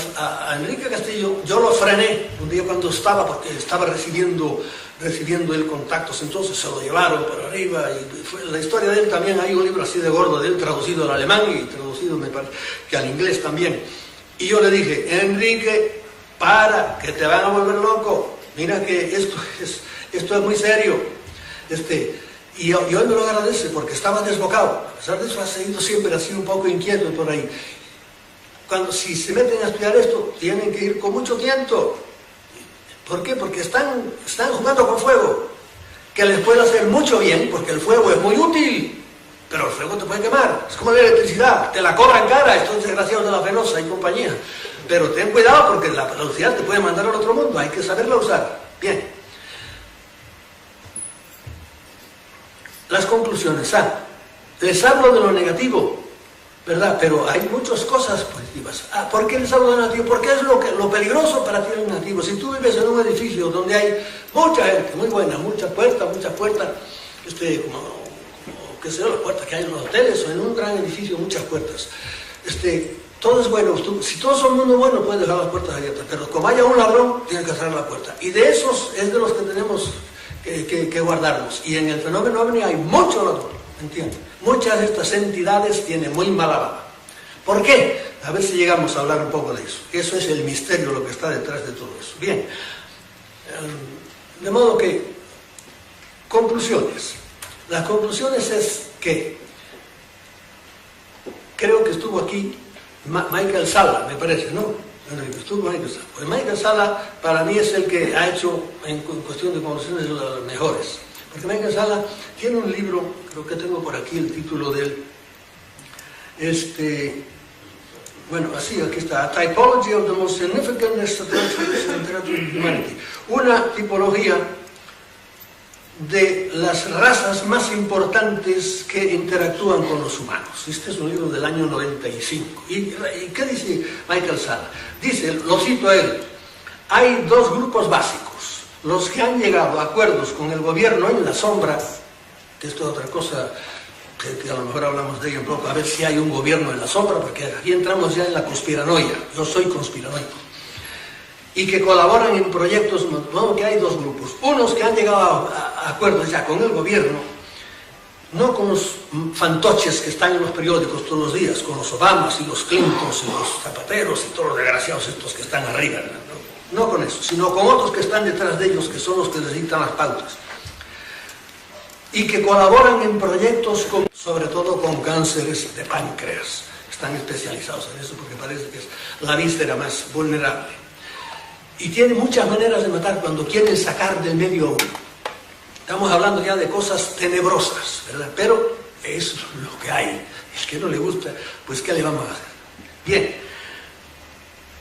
Enrique Castillo yo lo frené un día cuando porque estaba recibiendo él contactos, entonces se lo llevaron por arriba, y la historia de él también, hay un libro así de gordo de él traducido al alemán y traducido me parece que al inglés también. Y yo le dije, Enrique, para, que te van a volver loco, mira que esto es muy serio. Y hoy me lo agradece porque estaba desbocado. A pesar de eso ha seguido siempre así un poco inquieto por ahí. Si se meten a estudiar esto, tienen que ir con mucho tiento. ¿Por qué? Porque están jugando con fuego, que les puede hacer mucho bien, porque el fuego es muy útil, pero el fuego te puede quemar. Es como la electricidad, te la cobran cara estos desgraciados de la Fenosa y compañía. Pero ten cuidado porque la velocidad te puede mandar al otro mundo, hay que saberla usar. Bien. Las conclusiones. Les hablo de lo negativo, ¿verdad? Pero hay muchas cosas positivas. ¿Por qué les hablo de lo negativo? Porque es lo peligroso para ti el negativo. Si tú vives en un edificio donde hay mucha gente, muy buena, muchas puertas, como qué sé yo, las puertas que hay en los hoteles, o en un gran edificio, muchas puertas. Todo es bueno. Si todos son mundo bueno, puedes dejar las puertas abiertas. Pero como haya un ladrón, tienes que cerrar la puerta. Y de esos es de los que tenemos que guardarnos. Y en el fenómeno OVNI hay mucho ladrón, ¿entiendes? Muchas de estas entidades tienen muy mala baba. ¿Por qué? A ver si llegamos a hablar un poco de eso. Eso es el misterio, lo que está detrás de todo eso. Bien. De modo que, conclusiones. Las conclusiones es que creo que estuvo aquí Michael Salla, me parece, ¿no? Estuvo Michael Salla. Pues Michael Salla para mí es el que ha hecho en cuestión de conclusiones las mejores. Porque Michael Salla tiene un libro, creo que tengo por aquí el título de él. Bueno, así, aquí está. A Typology of the Most Significant Extraterrestrial Humanity. Una tipología de las razas más importantes que interactúan con los humanos. Este es un libro del año 95. ¿Y qué dice Michael Salla? Dice, lo cito a él, hay dos grupos básicos. Los que han llegado a acuerdos con el gobierno en la sombra, que esto es otra cosa que a lo mejor hablamos de ello un poco, a ver si hay un gobierno en la sombra, porque aquí entramos ya en la conspiranoia. Yo soy conspiranoico. Y que colaboran en proyectos, no, que hay dos grupos. Unos que han llegado a acuerdos ya con el gobierno, no con los fantoches que están en los periódicos todos los días, con los Obamas y los Clintons y los Zapateros y todos los desgraciados estos que están arriba, no con eso, sino con otros que están detrás de ellos, que son los que les dictan las pautas. Y que colaboran en proyectos, sobre todo con cánceres de páncreas. Están especializados en eso porque parece que es la víscera más vulnerable. Y tiene muchas maneras de matar cuando quieren sacar del medio a uno. Estamos hablando ya de cosas tenebrosas, ¿verdad? Pero es lo que hay. El que no le gusta, pues ¿qué le vamos a hacer? Bien,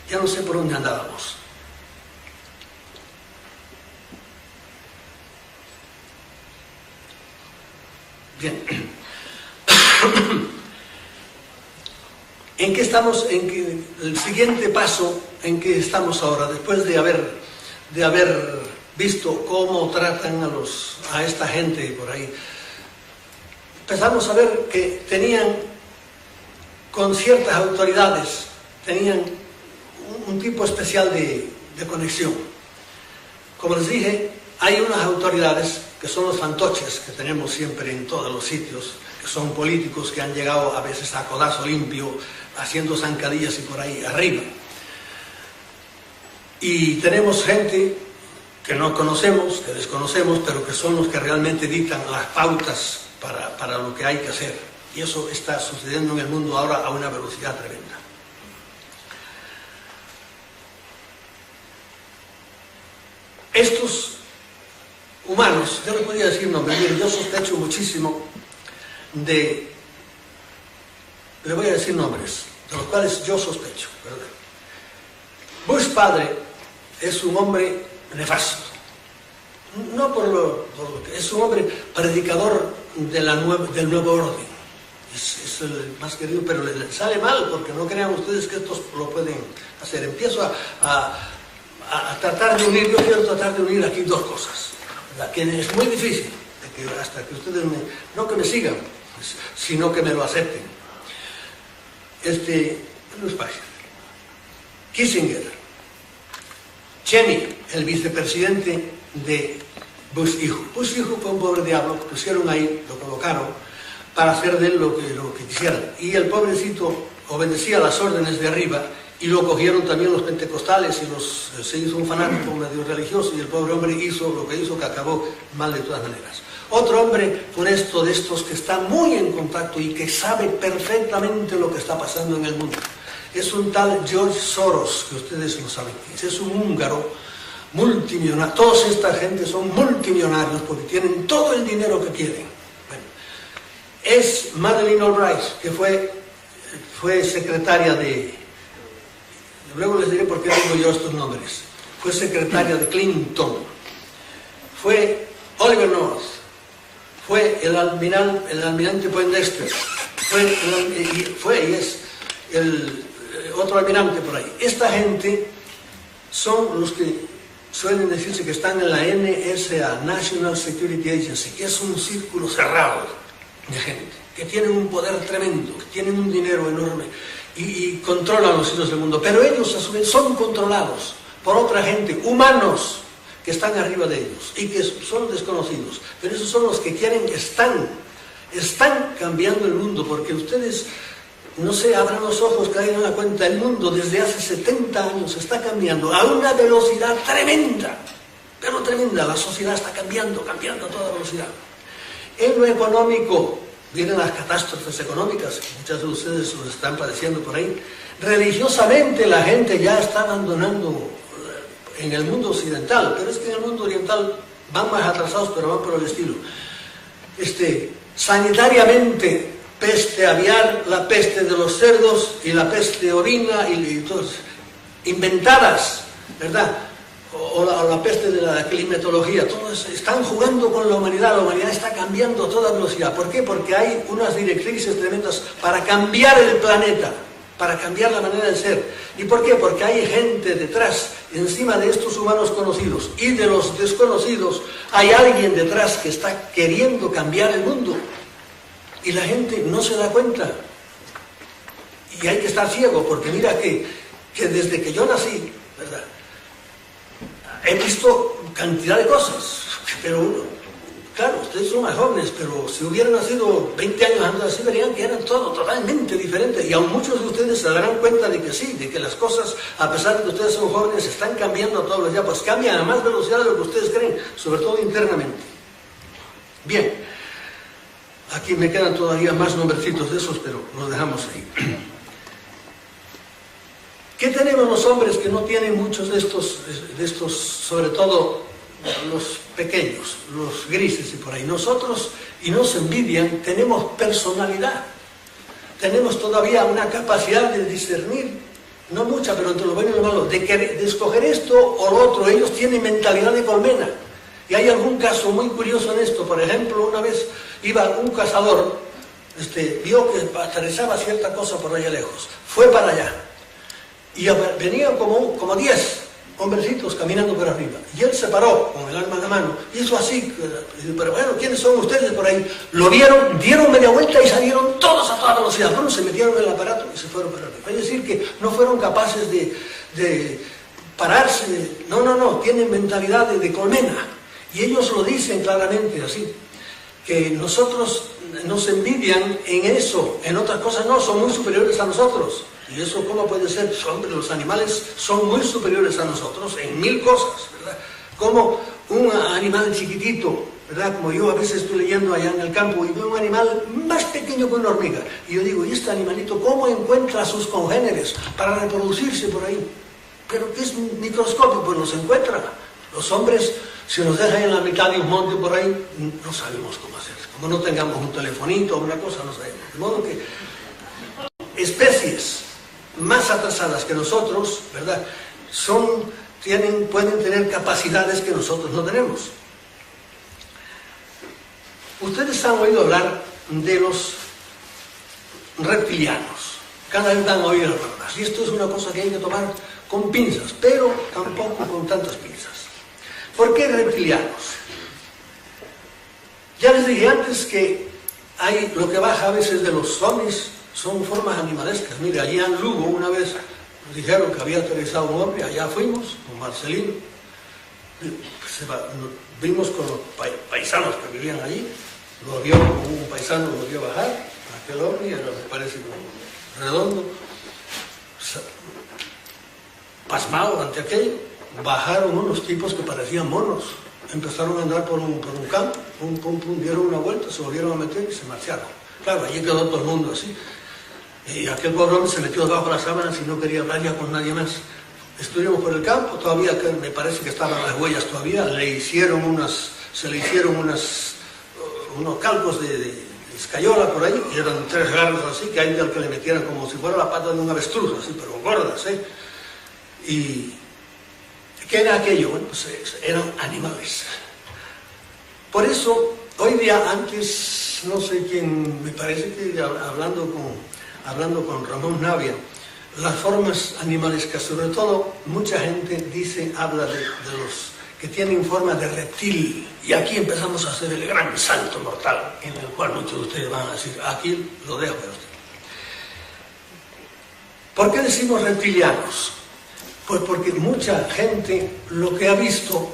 ya no sé por dónde andábamos. Bien. ¿En qué estamos? El siguiente paso en que estamos ahora, después de haber visto cómo tratan a esta gente por ahí, empezamos a ver que tenían, con ciertas autoridades, tenían un tipo especial de conexión. Como les dije, Hay unas autoridades que son los fantoches que tenemos siempre en todos los sitios, que son políticos que han llegado a veces a codazo limpio, haciendo zancadillas y por ahí arriba. Y tenemos gente que no conocemos, que desconocemos, pero que son los que realmente dictan las pautas para lo que hay que hacer. Y eso está sucediendo en el mundo ahora a una velocidad tremenda. Estos humanos, yo no podría decir nombres, yo sospecho muchísimo le voy a decir nombres, de los cuales yo sospecho, ¿verdad? Bush padre es un hombre nefasto, no por lo que es un hombre predicador del nuevo orden, es el más querido, pero le sale mal, porque no crean ustedes que estos lo pueden hacer. Empiezo a tratar de unir, yo quiero tratar de unir aquí dos cosas, ¿verdad? Que es muy difícil, hasta que ustedes no que me sigan, sino que me lo acepten. No es fácil. Kissinger, Cheney, el vicepresidente de Bush hijo. Bush hijo fue un pobre diablo, lo pusieron ahí, lo colocaron para hacer de él lo que quisieran. Y el pobrecito obedecía las órdenes de arriba, y lo cogieron también los pentecostales y se hizo un fanático medio religioso, y el pobre hombre hizo lo que hizo, que acabó mal de todas maneras. Otro hombre funesto de estos que está muy en contacto y que sabe perfectamente lo que está pasando en el mundo, es un tal George Soros, que ustedes lo saben. Es un húngaro multimillonario. Toda esta gente son multimillonarios porque tienen todo el dinero que quieren. Bueno, es Madeleine Albright, que fue secretaria de... Luego les diré por qué digo yo estos nombres. Fue secretaria de Clinton. Fue Oliver North. Fue el almirante Poindexter. Fue y es el otro almirante por ahí. Esta gente son los que suelen decirse que están en la NSA, National Security Agency, que es un círculo cerrado de gente, que tienen un poder tremendo, que tienen un dinero enorme y controlan los hilos del mundo. Pero ellos a su vez son controlados por otra gente, humanos, que están arriba de ellos y que son desconocidos. Pero esos son los que quieren, están cambiando el mundo, porque ustedes... No sé, abran los ojos, caigan en la cuenta, el mundo desde hace 70 años está cambiando a una velocidad tremenda, pero tremenda. La sociedad está cambiando a toda velocidad. En lo económico, vienen las catástrofes económicas, muchas de ustedes los están padeciendo por ahí. Religiosamente la gente ya está abandonando en el mundo occidental, pero es que en el mundo oriental van más atrasados, pero van por el estilo. Sanitariamente, peste aviar, la peste de los cerdos y la peste orina y todas inventadas, ¿verdad? O la peste de la climatología. Todos están jugando con la humanidad está cambiando a toda velocidad. ¿Por qué? Porque hay unas directrices tremendas para cambiar el planeta, para cambiar la manera de ser. ¿Y por qué? Porque hay gente detrás, encima de estos humanos conocidos y de los desconocidos, hay alguien detrás que está queriendo cambiar el mundo. Y la gente no se da cuenta. Y hay que estar ciego, porque mira que desde que yo nací, ¿verdad?, he visto cantidad de cosas. Pero, claro, ustedes son más jóvenes, pero si hubieran nacido 20 años antes así, verían que eran todo totalmente diferente. Y aún muchos de ustedes se darán cuenta de que sí, de que las cosas, a pesar de que ustedes son jóvenes, están cambiando a todos los días, pues cambian a más velocidad de lo que ustedes creen, sobre todo internamente. Bien. Aquí me quedan todavía más nombrecitos de esos, pero los dejamos ahí. ¿Qué tenemos los hombres que no tienen muchos de estos, sobre todo los pequeños, los grises y por ahí? Nosotros, y nos envidian, tenemos personalidad. Tenemos todavía una capacidad de discernir, no mucha, pero entre lo bueno y lo malo, de escoger esto o lo otro. Ellos tienen mentalidad de colmena. Y hay algún caso muy curioso en esto. Por ejemplo, una vez iba un cazador, vio que aterrizaba cierta cosa por allá lejos, fue para allá, y venían como 10 hombrecitos caminando por arriba, y él se paró con el arma en la mano, hizo así, pero bueno, ¿quiénes son ustedes por ahí? Lo vieron, dieron media vuelta y salieron todos a toda velocidad. Bueno, se metieron en el aparato y se fueron para arriba. Es decir, que no fueron capaces de pararse. No, tienen mentalidad de colmena. Y ellos lo dicen claramente así, que nosotros nos envidian en eso, en otras cosas no, son muy superiores a nosotros. ¿Y eso cómo puede ser? Hombre, los animales son muy superiores a nosotros en 1000 cosas, ¿verdad? Como un animal chiquitito, ¿verdad? Como yo a veces estoy leyendo allá en el campo y veo un animal más pequeño que una hormiga. Y yo digo, ¿y este animalito cómo encuentra a sus congéneres para reproducirse por ahí? Pero que es microscópico, pues los encuentra. Los hombres, si nos dejan en la mitad de un monte por ahí, no sabemos cómo hacer. Como no tengamos un telefonito o una cosa, no sabemos. De modo que especies más atrasadas que nosotros, ¿verdad? Pueden tener capacidades que nosotros no tenemos. Ustedes han oído hablar de los reptilianos. Cada vez han oído hablar más. Y esto es una cosa que hay que tomar con pinzas, pero tampoco con tantas pinzas. ¿Por qué reptilianos? Ya les dije antes que hay lo que baja a veces de los ovnis, son formas animalescas. Mire, allí en Lugo una vez nos dijeron que había aterrizado un hombre, allá fuimos con Marcelino, vimos con los paisanos que vivían allí, un paisano lo vio bajar, aquel hombre, me parece como redondo, pasmado ante aquello. Bajaron unos tipos que parecían monos, empezaron a andar por un campo, dieron una vuelta, se volvieron a meter y se marcharon. Claro, allí quedó todo el mundo así. Y aquel pobre hombre se metió debajo de las sábanas y no quería hablar ya con nadie más. Estuvimos por el campo, todavía me parece que estaban las huellas todavía, se le hicieron unos calcos de escayola por ahí, y eran 3 garras así, que hay del que le metieran como si fuera la pata de un avestruz, así, pero gordas, ¿eh? Y ¿qué era aquello? Bueno, pues eran animales. Por eso, hoy día, antes, no sé quién, me parece que hablando con Ramón Navia, las formas animalescas, sobre todo, mucha gente habla de los que tienen forma de reptil, y aquí empezamos a hacer el gran salto mortal, en el cual muchos de ustedes van a decir, aquí lo dejo de usted. ¿Por qué decimos reptilianos? Pues porque mucha gente lo que ha visto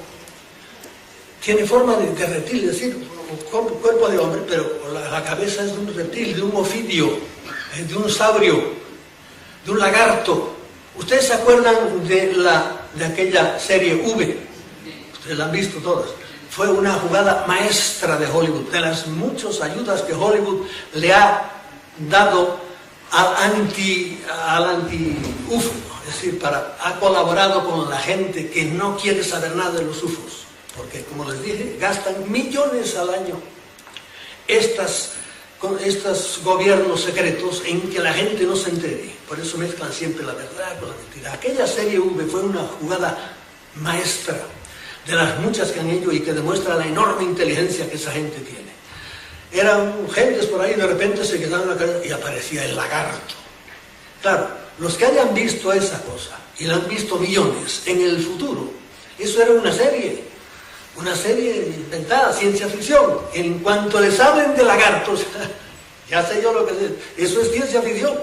tiene forma de reptil, es decir, cuerpo de hombre, pero la cabeza es de un reptil, de un ofidio, de un saurio, de un lagarto. ¿Ustedes se acuerdan de aquella serie V? Ustedes la han visto todas. Fue una jugada maestra de Hollywood, de las muchas ayudas que Hollywood le ha dado al anti-UFO. Es decir, ha colaborado con la gente que no quiere saber nada de los UFOs, porque como les dije, gastan millones al año estos gobiernos secretos en que la gente no se entere. Por eso mezclan siempre la verdad con la mentira. Aquella serie V fue una jugada maestra de las muchas que han hecho y que demuestra la enorme inteligencia que esa gente tiene. Eran gentes por ahí, de repente se quedaban en la calle y aparecía el lagarto. Claro, los que hayan visto esa cosa, y la han visto millones, en el futuro, eso era una serie inventada, ciencia ficción. En cuanto les hablen de lagartos, ya sé yo lo que es, eso es ciencia ficción.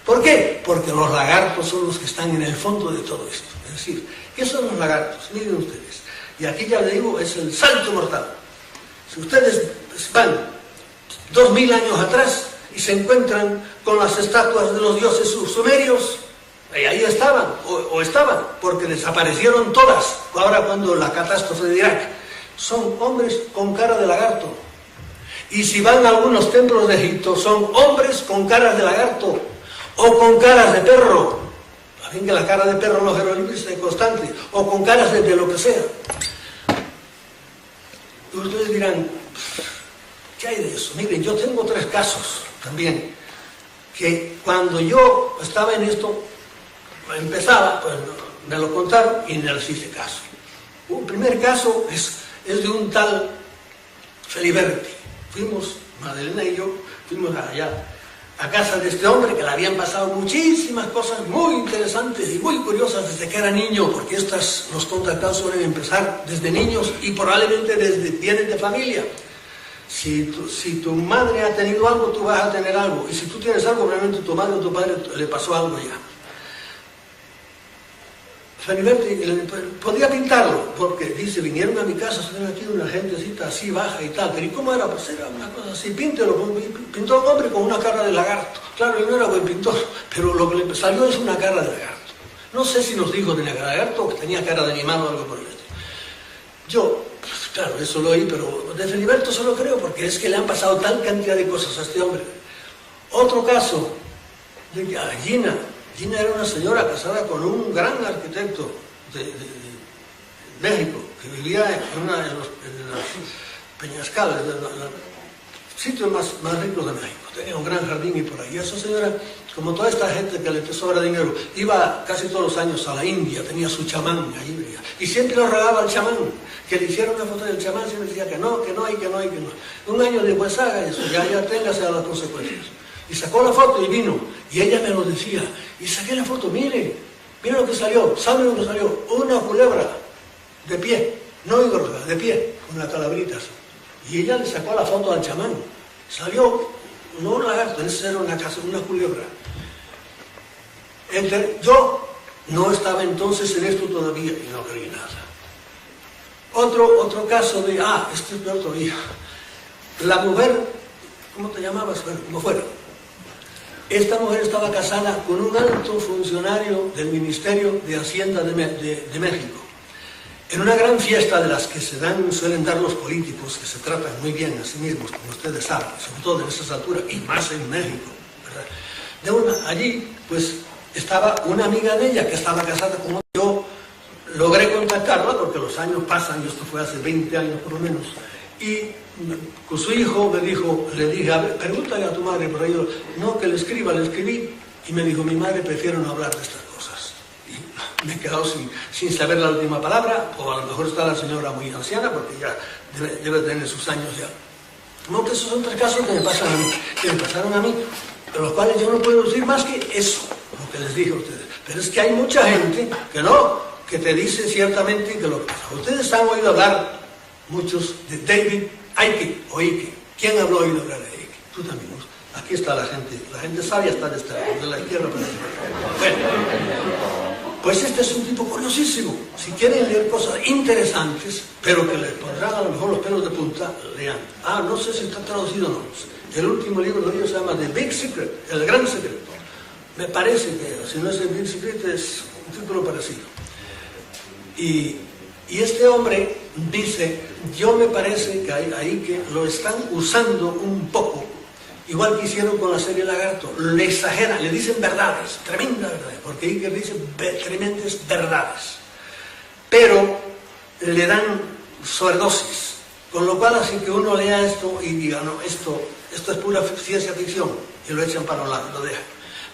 ¿Por qué? Porque los lagartos son los que están en el fondo de todo esto. Es decir, ¿qué son los lagartos? Miren ustedes, y aquí ya les digo, es el salto mortal. Si ustedes van 2000 años atrás y se encuentran con las estatuas de los dioses sumerios, ahí estaban, o estaban, porque desaparecieron todas, ahora cuando la catástrofe de Irak. Son hombres con cara de lagarto. Y si van a algunos templos de Egipto, son hombres con caras de lagarto, o con caras de perro. También que la cara de perro en los jeroglíficos es constante, o con caras de lo que sea. Y ustedes dirán, ¿qué hay de eso? Miren, yo tengo 3 casos también, que cuando yo estaba en esto, empezaba, pues me lo contaron y no les hice caso. Un primer caso es de un tal Feliberti. Fuimos, Madalena y yo, fuimos allá a casa de este hombre que le habían pasado muchísimas cosas muy interesantes y muy curiosas desde que era niño, porque los contactados suelen empezar desde niños y probablemente vienen de familia. Si tu madre ha tenido algo, tú vas a tener algo. Y si tú tienes algo, probablemente tu madre o tu padre le pasó algo ya. Feliberti podía pintarlo, porque dice, vinieron a mi casa, se ven aquí una gentecita así baja y tal, pero ¿y cómo era? Pues era una cosa así, píntelo, pintó un hombre con una cara de lagarto. Claro, él no era buen pintor, pero lo que le salió es una cara de lagarto. No sé si nos dijo que tenía cara de lagarto o que tenía cara de animal o algo por el estilo. Yo, pues, claro, eso lo oí, pero de Feliberto solo creo, porque es que le han pasado tal cantidad de cosas a este hombre. Otro caso, de Gina. Gina era una señora casada con un gran arquitecto de México, que vivía en una de las Peñascales, de los sitios más ricos de México. Tenía un gran jardín y por ahí. Y esa señora, como toda esta gente que le sobra dinero, iba casi todos los años a la India, tenía su chamán allí, y siempre lo regaba al chamán, que le hiciera una foto del chamán, siempre decía que no, y que no. Un año después haga eso, ya téngase a las consecuencias. Y sacó la foto y vino, y ella me lo decía, y saqué la foto, mire lo que salió, ¿sabe lo que salió? Una culebra, de pie, no hidroga, de pie, con las calabritas. Y ella le sacó la foto al chamán, salió, no un lagarto, esa era una culebra. Yo no estaba entonces en esto todavía, y no creí nada. Otro caso de, este es peor todavía, la mujer, ¿cómo te llamabas? Bueno, como fuera. Esta mujer estaba casada con un alto funcionario del Ministerio de Hacienda de México. En una gran fiesta de las que suelen dar los políticos, que se tratan muy bien a sí mismos, como ustedes saben, sobre todo en esas alturas, y más en México, ¿verdad? Allí, pues, estaba una amiga de ella que estaba casada con yo. Logré contactarla porque los años pasan, y esto fue hace 20 años por lo menos, y con su hijo le dije, a ver, pregúntale a tu madre por ello. No, que le escribí, y me dijo, mi madre prefiere no hablar de estas cosas. Y me he quedado sin saber la última palabra, o a lo mejor está la señora muy anciana, porque ya debe tener sus años ya. No, que esos son 3 casos que me pasaron a mí, de los cuales yo no puedo decir más que eso, lo que les dije a ustedes. Pero es que hay mucha gente que te dice ciertamente que lo que pasa. Ustedes han oído hablar, muchos, de David Icke. ¿Quién habló oído hablar de Icke? Tú también. Aquí está la gente sabia está de este lado, de la izquierda para la derecha. Bueno, pues este es un tipo curiosísimo. Si quieren leer cosas interesantes, pero que les pondrán a lo mejor los pelos de punta, lean. No sé si está traducido o no. El último libro de ellos se llama The Big Secret, El Gran Secreto. Me parece que, si no es el Big Secret, es un título parecido. Y este hombre dice, yo me parece que ahí que lo están usando un poco, igual que hicieron con la serie Lagarto, le exageran, le dicen verdades, tremendas verdades, porque Iker dice tremendas verdades, pero le dan sobredosis, con lo cual así que uno lea esto y diga, no, esto es pura ciencia ficción, y lo echan para un lado, lo dejan.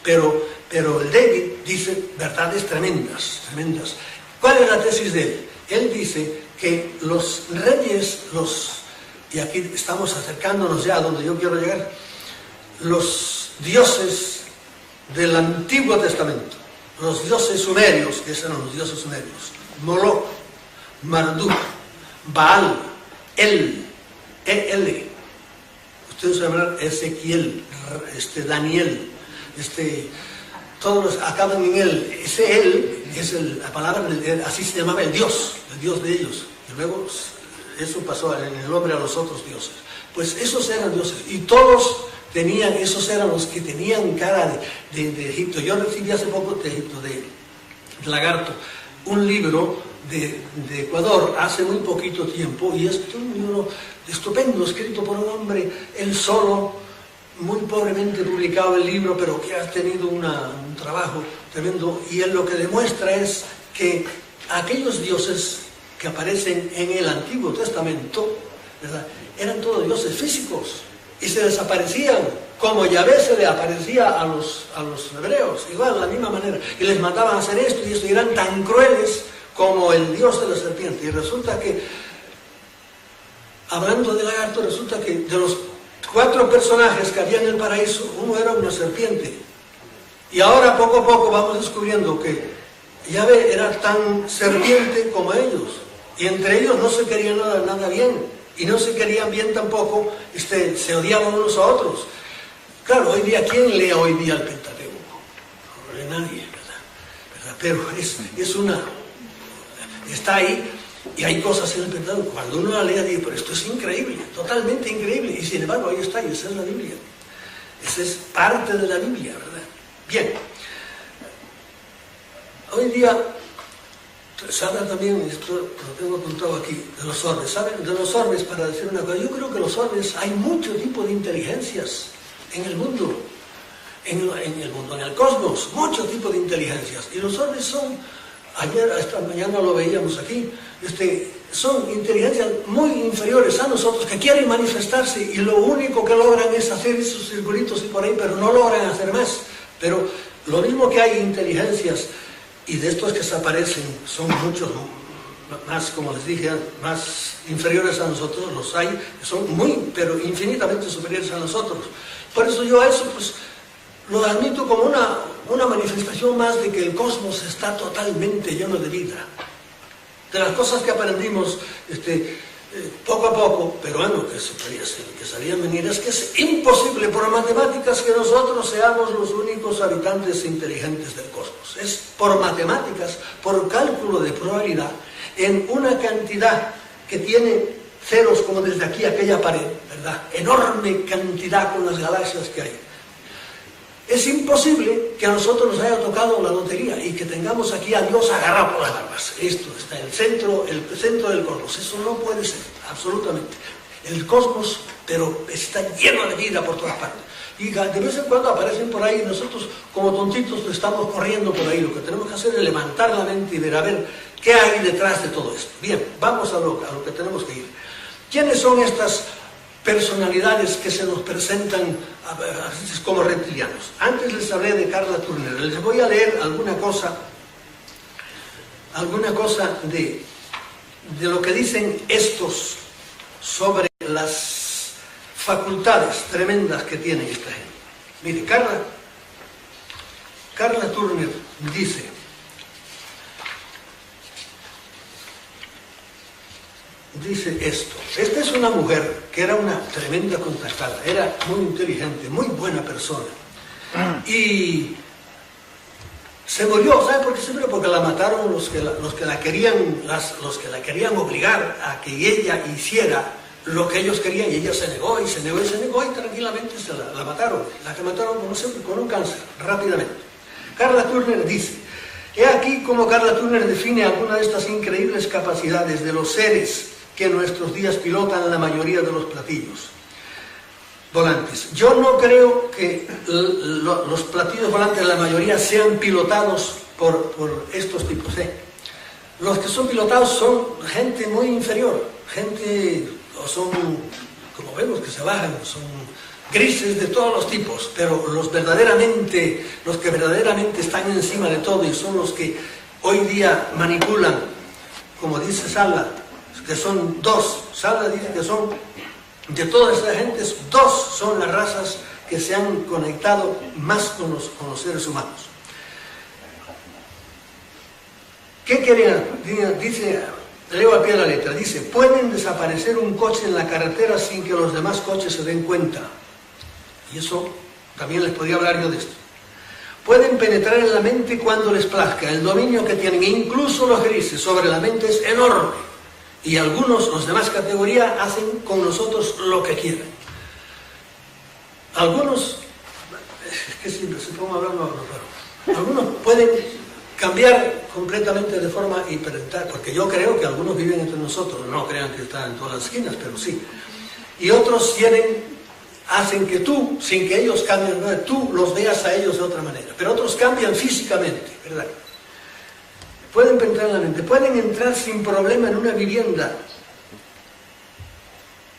Pero el David dice verdades tremendas. ¿Cuál es la tesis de él? Él dice que los reyes, y aquí estamos acercándonos ya a donde yo quiero llegar, los dioses del Antiguo Testamento, los dioses sumerios, que eran los dioses sumerios, Moloch, Marduk, Baal, El, ustedes saben hablar Ezequiel, Daniel, todos acaban en él. Ese él es la palabra, así se llamaba el dios de ellos. Y luego eso pasó en el nombre a los otros dioses. Pues esos eran dioses. Y todos esos eran los que tenían cara de Egipto. Yo recibí hace poco de Egipto, de Lagarto, un libro de Ecuador hace muy poquito tiempo. Y es un libro estupendo, escrito por un hombre, él solo, muy pobremente publicado el libro, pero que ha tenido un trabajo tremendo, y él lo que demuestra es que aquellos dioses que aparecen en el Antiguo Testamento, ¿verdad?, eran todos dioses físicos, y se desaparecían, como Yahvé se le aparecía a los hebreos, igual, de la misma manera, y les mandaban a hacer esto y esto, y eran tan crueles como el dios de la serpiente. Y resulta que, hablando de Lagarto, resulta que de los 4 personajes que había en el paraíso, uno era una serpiente. Y ahora poco a poco vamos descubriendo que Yahvé era tan serpiente como ellos. Y entre ellos no se querían nada bien. Y no se querían bien tampoco, se odiaban unos a otros. Claro, hoy día, ¿quién lee hoy día el Pentateuco? No lee nadie, ¿verdad? pero está ahí, y hay cosas en el Pentateuco. Cuando uno la lea, dice, pero esto es increíble, totalmente increíble, y sin embargo ahí está, y esa es la Biblia. Esa es parte de la Biblia, ¿verdad? Bien. Hoy día, se habla también, esto lo tengo apuntado aquí, de los orbes. ¿Saben? De los orbes, para decir una cosa, yo creo que los orbes, hay mucho tipo de inteligencias en el mundo, en el cosmos, mucho tipo de inteligencias. Y los orbes son, ayer, esta mañana lo veíamos aquí, son inteligencias muy inferiores a nosotros, que quieren manifestarse, y lo único que logran es hacer esos circulitos y por ahí, pero no logran hacer más. Pero lo mismo que hay inteligencias, y de estos que se aparecen, son muchos más, como les dije, más inferiores a nosotros, los hay, que son muy, pero infinitamente superiores a nosotros. Por eso yo a eso, pues, lo admito como una manifestación más de que el cosmos está totalmente lleno de vida. De las cosas que aprendimos poco a poco, pero bueno, que sabían venir, es que es imposible por matemáticas que nosotros seamos los únicos habitantes inteligentes del cosmos. Es por matemáticas, por cálculo de probabilidad, en una cantidad que tiene ceros como desde aquí a aquella pared, ¿verdad? Enorme cantidad con las galaxias que hay. Es imposible que a nosotros nos haya tocado la lotería y que tengamos aquí a Dios agarrado por las barbas. Esto está en el centro del cosmos. Eso no puede ser, absolutamente. El cosmos, pero está lleno de vida por todas partes. Y de vez en cuando aparecen por ahí, nosotros como tontitos estamos corriendo por ahí. Lo que tenemos que hacer es levantar la mente y ver a ver qué hay detrás de todo esto. Bien, vamos a lo que tenemos que ir. ¿Quiénes son estas personalidades que se nos presentan como reptilianos? Antes les hablé de Carla Turner. Les voy a leer alguna cosa de lo que dicen estos sobre las facultades tremendas que tienen esta gente. Mire, Carla Turner dice: esto. Esta es una mujer que era una tremenda contactada, era muy inteligente, muy buena persona. Y se murió, ¿sabe por qué se murió? Porque la mataron los que la querían obligar a que ella hiciera lo que ellos querían, y ella se negó y tranquilamente la mataron. La que mataron, como siempre, con un cáncer, rápidamente. Carla Turner dice: he aquí cómo Carla Turner define algunas de estas increíbles capacidades de los seres que en nuestros días pilotan la mayoría de los platillos volantes. Yo no creo que los platillos volantes, la mayoría, sean pilotados por estos tipos. Los que son pilotados son gente muy inferior, son, como vemos, que se bajan, son grises de todos los tipos, pero los que verdaderamente están encima de todo y son los que hoy día manipulan, como dice Sala, que son dos. Sala dice que son, de todas esas gentes, dos son las razas que se han conectado más con los seres humanos. ¿Qué querían? Dice, leo a pie de la letra, dice: pueden desaparecer un coche en la carretera sin que los demás coches se den cuenta. Y eso también les podía hablar yo de esto. Pueden penetrar en la mente cuando les plazca. El dominio que tienen, incluso los grises, sobre la mente es enorme. Y los demás categorías, hacen con nosotros lo que quieran. Algunos, es que siempre se pongo hablando, pero algunos pueden cambiar completamente de forma hiperdental, porque yo creo que algunos viven entre nosotros, no crean que están en todas las esquinas, pero sí. Y otros hacen que tú, sin que ellos cambien, ¿no?, tú los veas a ellos de otra manera. Pero otros cambian físicamente, ¿verdad? Pueden penetrar en la mente, pueden entrar sin problema en una vivienda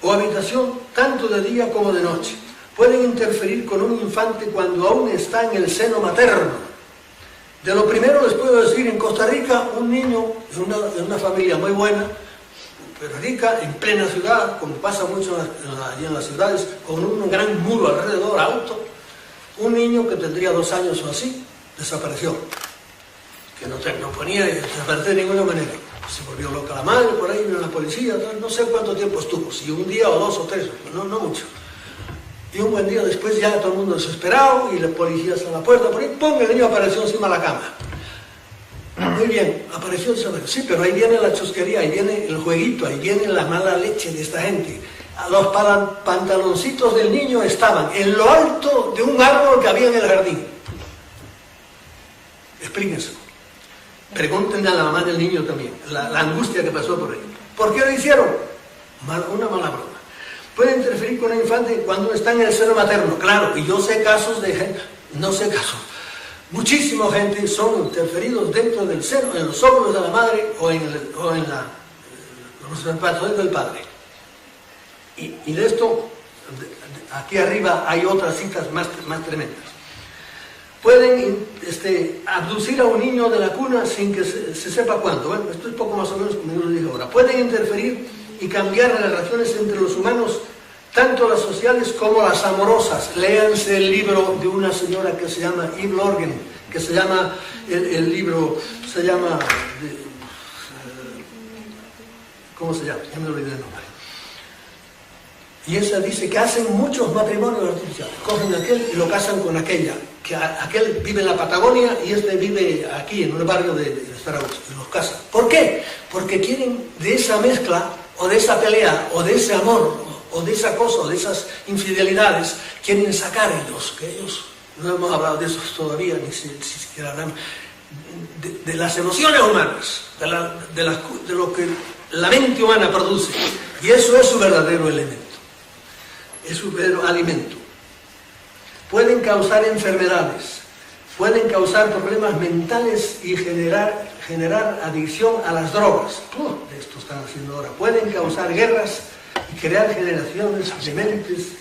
o habitación, tanto de día como de noche. Pueden interferir con un infante cuando aún está en el seno materno. De lo primero les puedo decir, en Costa Rica, un niño de una familia muy buena, pero rica, en plena ciudad, como pasa mucho allí en las ciudades, con un gran muro alrededor, alto, un niño que tendría 2 años o así, desapareció. Que no ponía desaparecer de ninguna manera. Se volvió loca la madre, por ahí vino la policía, no sé cuánto tiempo estuvo, si un día o 2 o 3, no mucho. Y un buen día después ya todo el mundo desesperado, y la policía está a la puerta, por ahí, ¡pum!, el niño apareció encima de la cama. Muy bien, apareció el saber. Sí, pero ahí viene la chusquería, ahí viene el jueguito, ahí viene la mala leche de esta gente. Los pantaloncitos del niño estaban en lo alto de un árbol que había en el jardín. Explíquense. Pregúntenle a la mamá del niño también, la angustia que pasó por ahí. ¿Por qué lo hicieron? Una mala broma. Puede interferir con el infante cuando está en el seno materno, claro, y yo sé casos de gente, no sé casos. Muchísima gente son interferidos dentro del seno, en los óvulos de la madre o en los espermatozoides del padre. Y de esto, aquí arriba hay otras citas más tremendas. Pueden abducir a un niño de la cuna sin que se sepa cuándo. Bueno, esto es poco más o menos como yo lo dije ahora. Pueden interferir y cambiar las relaciones entre los humanos, tanto las sociales como las amorosas. Léanse el libro de una señora que se llama Eve Lorgen, que se llama, el libro se llama, ¿cómo se llama? Ya me olvidé el nombre. Y ella dice que hacen muchos matrimonios artificiales. Cogen aquel y lo casan con aquella. Que aquel vive en la Patagonia y este vive aquí, en un barrio de Zaragoza. Y los casan. ¿Por qué? Porque quieren de esa mezcla, o de esa pelea, o de ese amor, o de esa cosa, o de esas infidelidades, quieren sacar ellos, que ellos, no hemos hablado de eso todavía, ni siquiera hablamos, de las emociones humanas, de lo que la mente humana produce. Y eso es su verdadero elemento. Es su verdadero alimento. Pueden causar enfermedades, pueden causar problemas mentales y generar adicción a las drogas. De esto están haciendo ahora. Pueden causar guerras y crear generaciones dementes,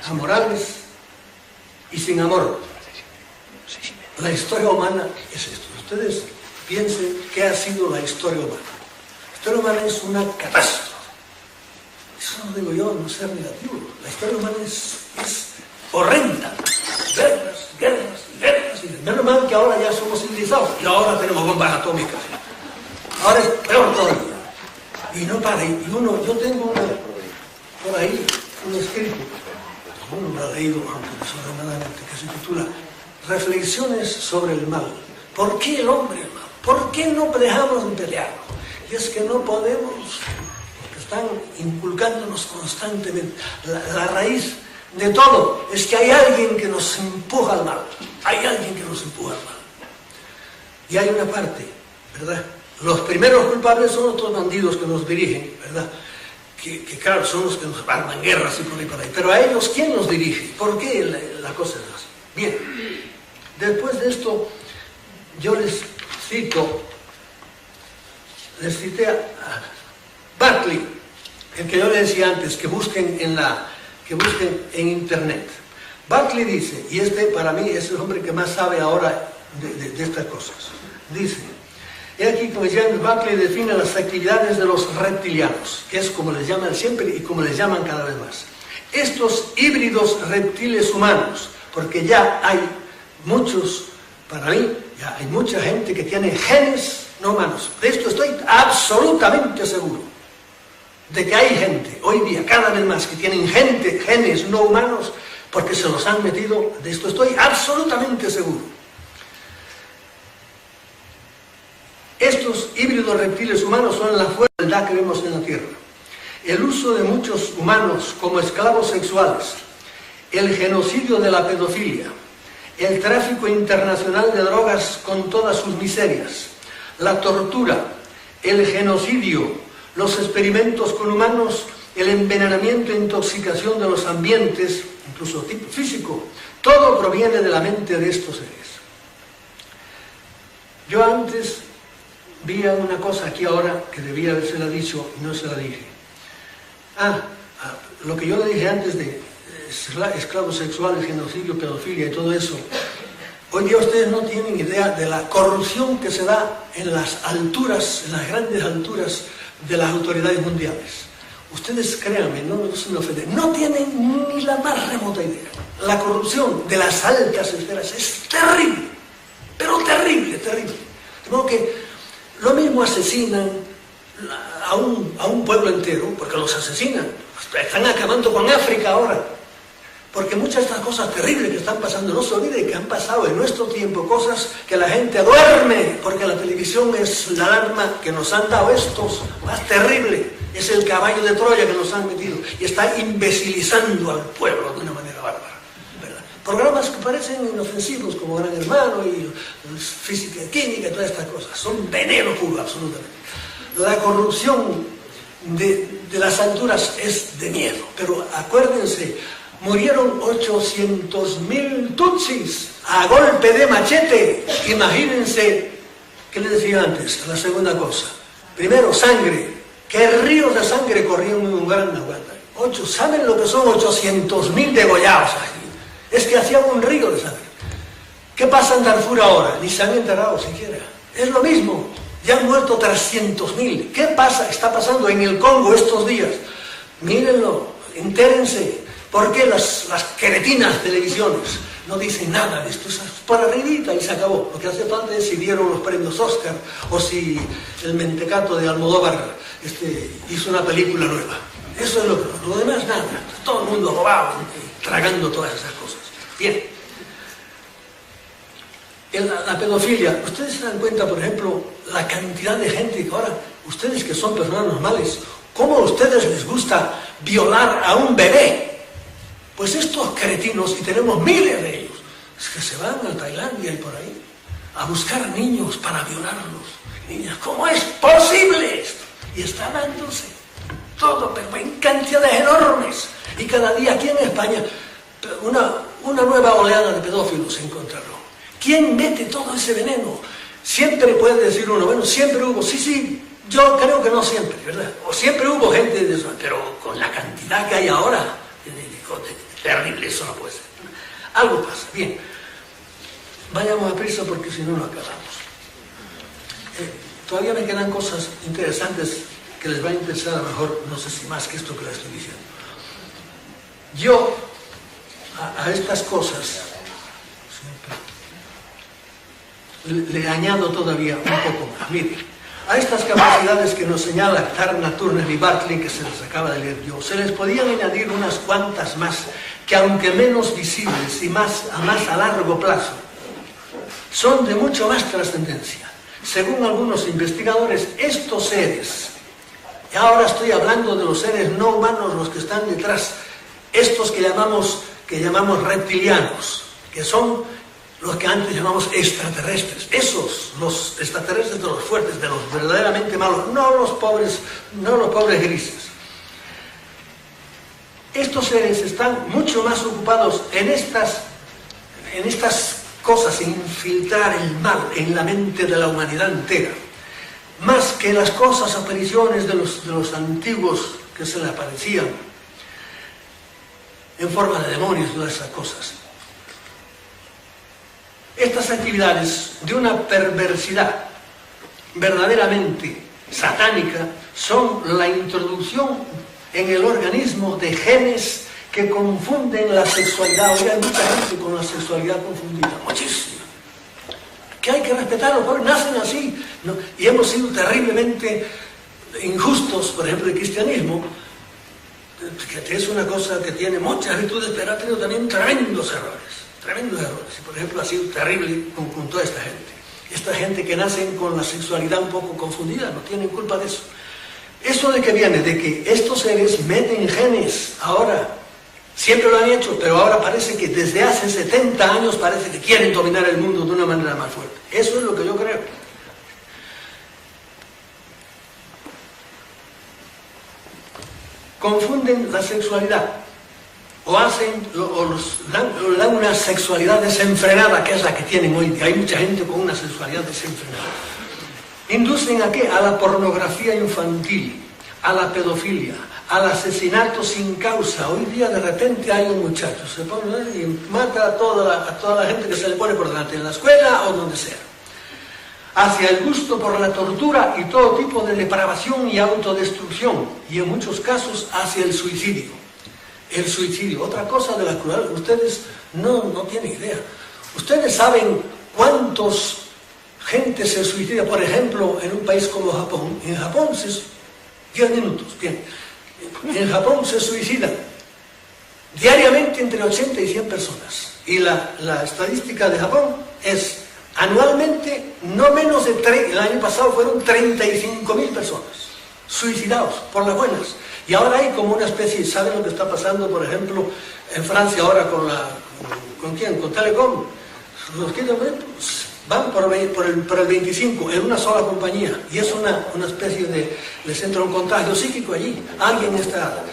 amorales y sin amor. La historia humana es esto. Ustedes piensen qué ha sido la historia humana. La historia humana es una catástrofe. Eso no digo yo, no ser negativo. La historia humana es horrenda. Guerras. Menos mal que ahora ya somos civilizados y ahora tenemos bombas atómicas. Ahora es peor todavía. Y no para. Yo tengo por ahí un escrito, uno lo ha leído, aunque desordenadamente, que se titula Reflexiones sobre el mal. ¿Por qué el hombre es mal? ¿Por qué no dejamos de pelear? Y es que no podemos, porque están inculcándonos constantemente. La raíz de todo es que hay alguien que nos empuja al mal. Hay alguien que nos empuja al mal. Y hay una parte, ¿verdad? Los primeros culpables son otros bandidos que nos dirigen, ¿verdad? Que claro, son los que nos arman guerras y por ahí. Pero a ellos, ¿quién los dirige? ¿Por qué la cosa es así? Bien, después de esto, yo les cité a Barclay, el que yo les decía antes, que busquen en internet. Barclay dice, y para mí es el hombre que más sabe ahora de estas cosas, dice, y aquí como James Barclay define las actividades de los reptilianos, que es como les llaman siempre y como les llaman cada vez más. Estos híbridos reptiles humanos, porque ya hay muchos, para mí, ya hay mucha gente que tiene genes no humanos. De esto estoy absolutamente seguro. De que hay gente, hoy día, cada vez más, que tienen genes no humanos, porque se los han metido, de esto estoy absolutamente seguro. Estos híbridos reptiles humanos son la fuerza que vemos en la Tierra. El uso de muchos humanos como esclavos sexuales, el genocidio de la pedofilia, el tráfico internacional de drogas con todas sus miserias, la tortura, el genocidio, los experimentos con humanos, el envenenamiento e intoxicación de los ambientes, incluso tipo físico, todo proviene de la mente de estos seres. Yo antes vi una cosa aquí ahora que debía habérsela dicho y no se la dije. Lo que yo le dije antes de esclavos sexuales, genocidio, pedofilia y todo eso. Hoy día ustedes no tienen idea de la corrupción que se da en las alturas, en las grandes alturas de las autoridades mundiales. Ustedes créanme, no se me ofenden, no tienen ni la más remota idea. La corrupción de las altas esferas es terrible, pero terrible. De modo que lo mismo asesinan a un pueblo entero, porque los asesinan. Están acabando con África ahora. Porque muchas de estas cosas terribles que están pasando, no se olvide que han pasado en nuestro tiempo cosas que la gente duerme, porque la televisión es la alarma que nos han dado estos, más terrible, es el caballo de Troya que nos han metido, y está imbecilizando al pueblo de una manera bárbara, ¿verdad? Programas que parecen inofensivos, como Gran Hermano y Física y Química y todas estas cosas, son veneno puro, absolutamente. La corrupción de las alturas es de miedo, pero acuérdense, murieron 800.000 tutsis a golpe de machete. Imagínense, ¿qué les decía antes? La segunda cosa. Primero, sangre. ¿Qué ríos de sangre corrían en un gran Nahuatl? ¿Saben lo que son 800.000 degollados ahí? Es que hacían un río de sangre. ¿Qué pasa en Darfur ahora? Ni se han enterado siquiera. Es lo mismo. Ya han muerto 300.000. ¿Qué pasa? Está pasando en el Congo estos días. Mírenlo, entérense. ¿Por qué las cretinas televisiones no dicen nada de esto? Es para arribita y se acabó. Lo que hace falta es si dieron los premios Oscar o si el mentecato de Almodóvar hizo una película nueva. Eso es lo demás nada. Todo el mundo robado, tragando todas esas cosas. Bien. La pedofilia. Ustedes se dan cuenta, por ejemplo, la cantidad de gente que ahora, ustedes que son personas normales, ¿cómo a ustedes les gusta violar a un bebé? Pues estos cretinos, y tenemos miles de ellos, es que se van a Tailandia y por ahí a buscar niños para violarlos. Niñas, ¿cómo es posible esto? Y está dándose todo, pero en cantidades enormes. Y cada día aquí en España una nueva oleada de pedófilos se encontrará. ¿Quién mete todo ese veneno? Siempre puede decir uno, bueno, siempre hubo, sí, yo creo que no siempre, ¿verdad? O siempre hubo gente de eso, pero con la cantidad que hay ahora, terrible, eso no puede ser. Algo pasa. Bien, vayamos a prisa porque si no, no acabamos. Todavía me quedan cosas interesantes que les va a interesar, a lo mejor, no sé si más que esto que les estoy diciendo. Yo, a estas cosas, le añado todavía un poco más. Mire, a estas capacidades que nos señala Turner, Turner y Bartley, que se les acaba de leer yo, se les podían añadir unas cuantas más, que aunque menos visibles y más a largo plazo, son de mucho más trascendencia. Según algunos investigadores, estos seres, y ahora estoy hablando de los seres no humanos, los que están detrás, estos que llamamos reptilianos, que son los que antes llamamos extraterrestres, esos, los extraterrestres de los fuertes, de los verdaderamente malos, no los pobres grises. Estos seres están mucho más ocupados en estas cosas, en infiltrar el mal en la mente de la humanidad entera, más que las cosas, apariciones de los antiguos que se le aparecían en forma de demonios, todas esas cosas. Estas actividades de una perversidad verdaderamente satánica son la introducción en el organismo de genes que confunden la sexualidad. Hoy hay mucha gente con la sexualidad confundida, muchísima. Que hay que respetarlos, porque nacen así, ¿no? Y hemos sido terriblemente injustos, por ejemplo, el cristianismo, que es una cosa que tiene muchas virtudes, pero ha tenido también tremendos errores. Y por ejemplo ha sido terrible con toda esta gente. Esta gente que nacen con la sexualidad un poco confundida, no tienen culpa de eso. ¿Eso de qué viene? De que estos seres meten genes ahora. Siempre lo han hecho, pero ahora parece que desde hace 70 años parece que quieren dominar el mundo de una manera más fuerte. Eso es lo que yo creo. Confunden la sexualidad. O dan una sexualidad desenfrenada, que es la que tienen hoy día. Hay mucha gente con una sexualidad desenfrenada. Inducen ¿a qué? A la pornografía infantil, a la pedofilia, al asesinato sin causa. Hoy día de repente hay un muchacho, se pone y mata a toda la gente que se le pone por delante, en la escuela o donde sea. Hacia el gusto por la tortura y todo tipo de depravación y autodestrucción. Y en muchos casos hacia el suicidio. El suicidio, otra cosa de la crueldad, ustedes no tienen idea. Ustedes saben cuántos gente se suicida, por ejemplo, en un país como Japón. En Japón 10 minutos, bien. En Japón se suicidan diariamente anualmente entre 80 y 100 personas. Y la estadística de Japón es anualmente no menos de el año pasado fueron 35.000 personas suicidados por las buenas. Y ahora hay como una especie, ¿saben lo que está pasando, por ejemplo, en Francia ahora ¿con quién? Con Telecom. Los que van por el 25 en una sola compañía, y es una especie les entra un contagio psíquico allí. Alguien está...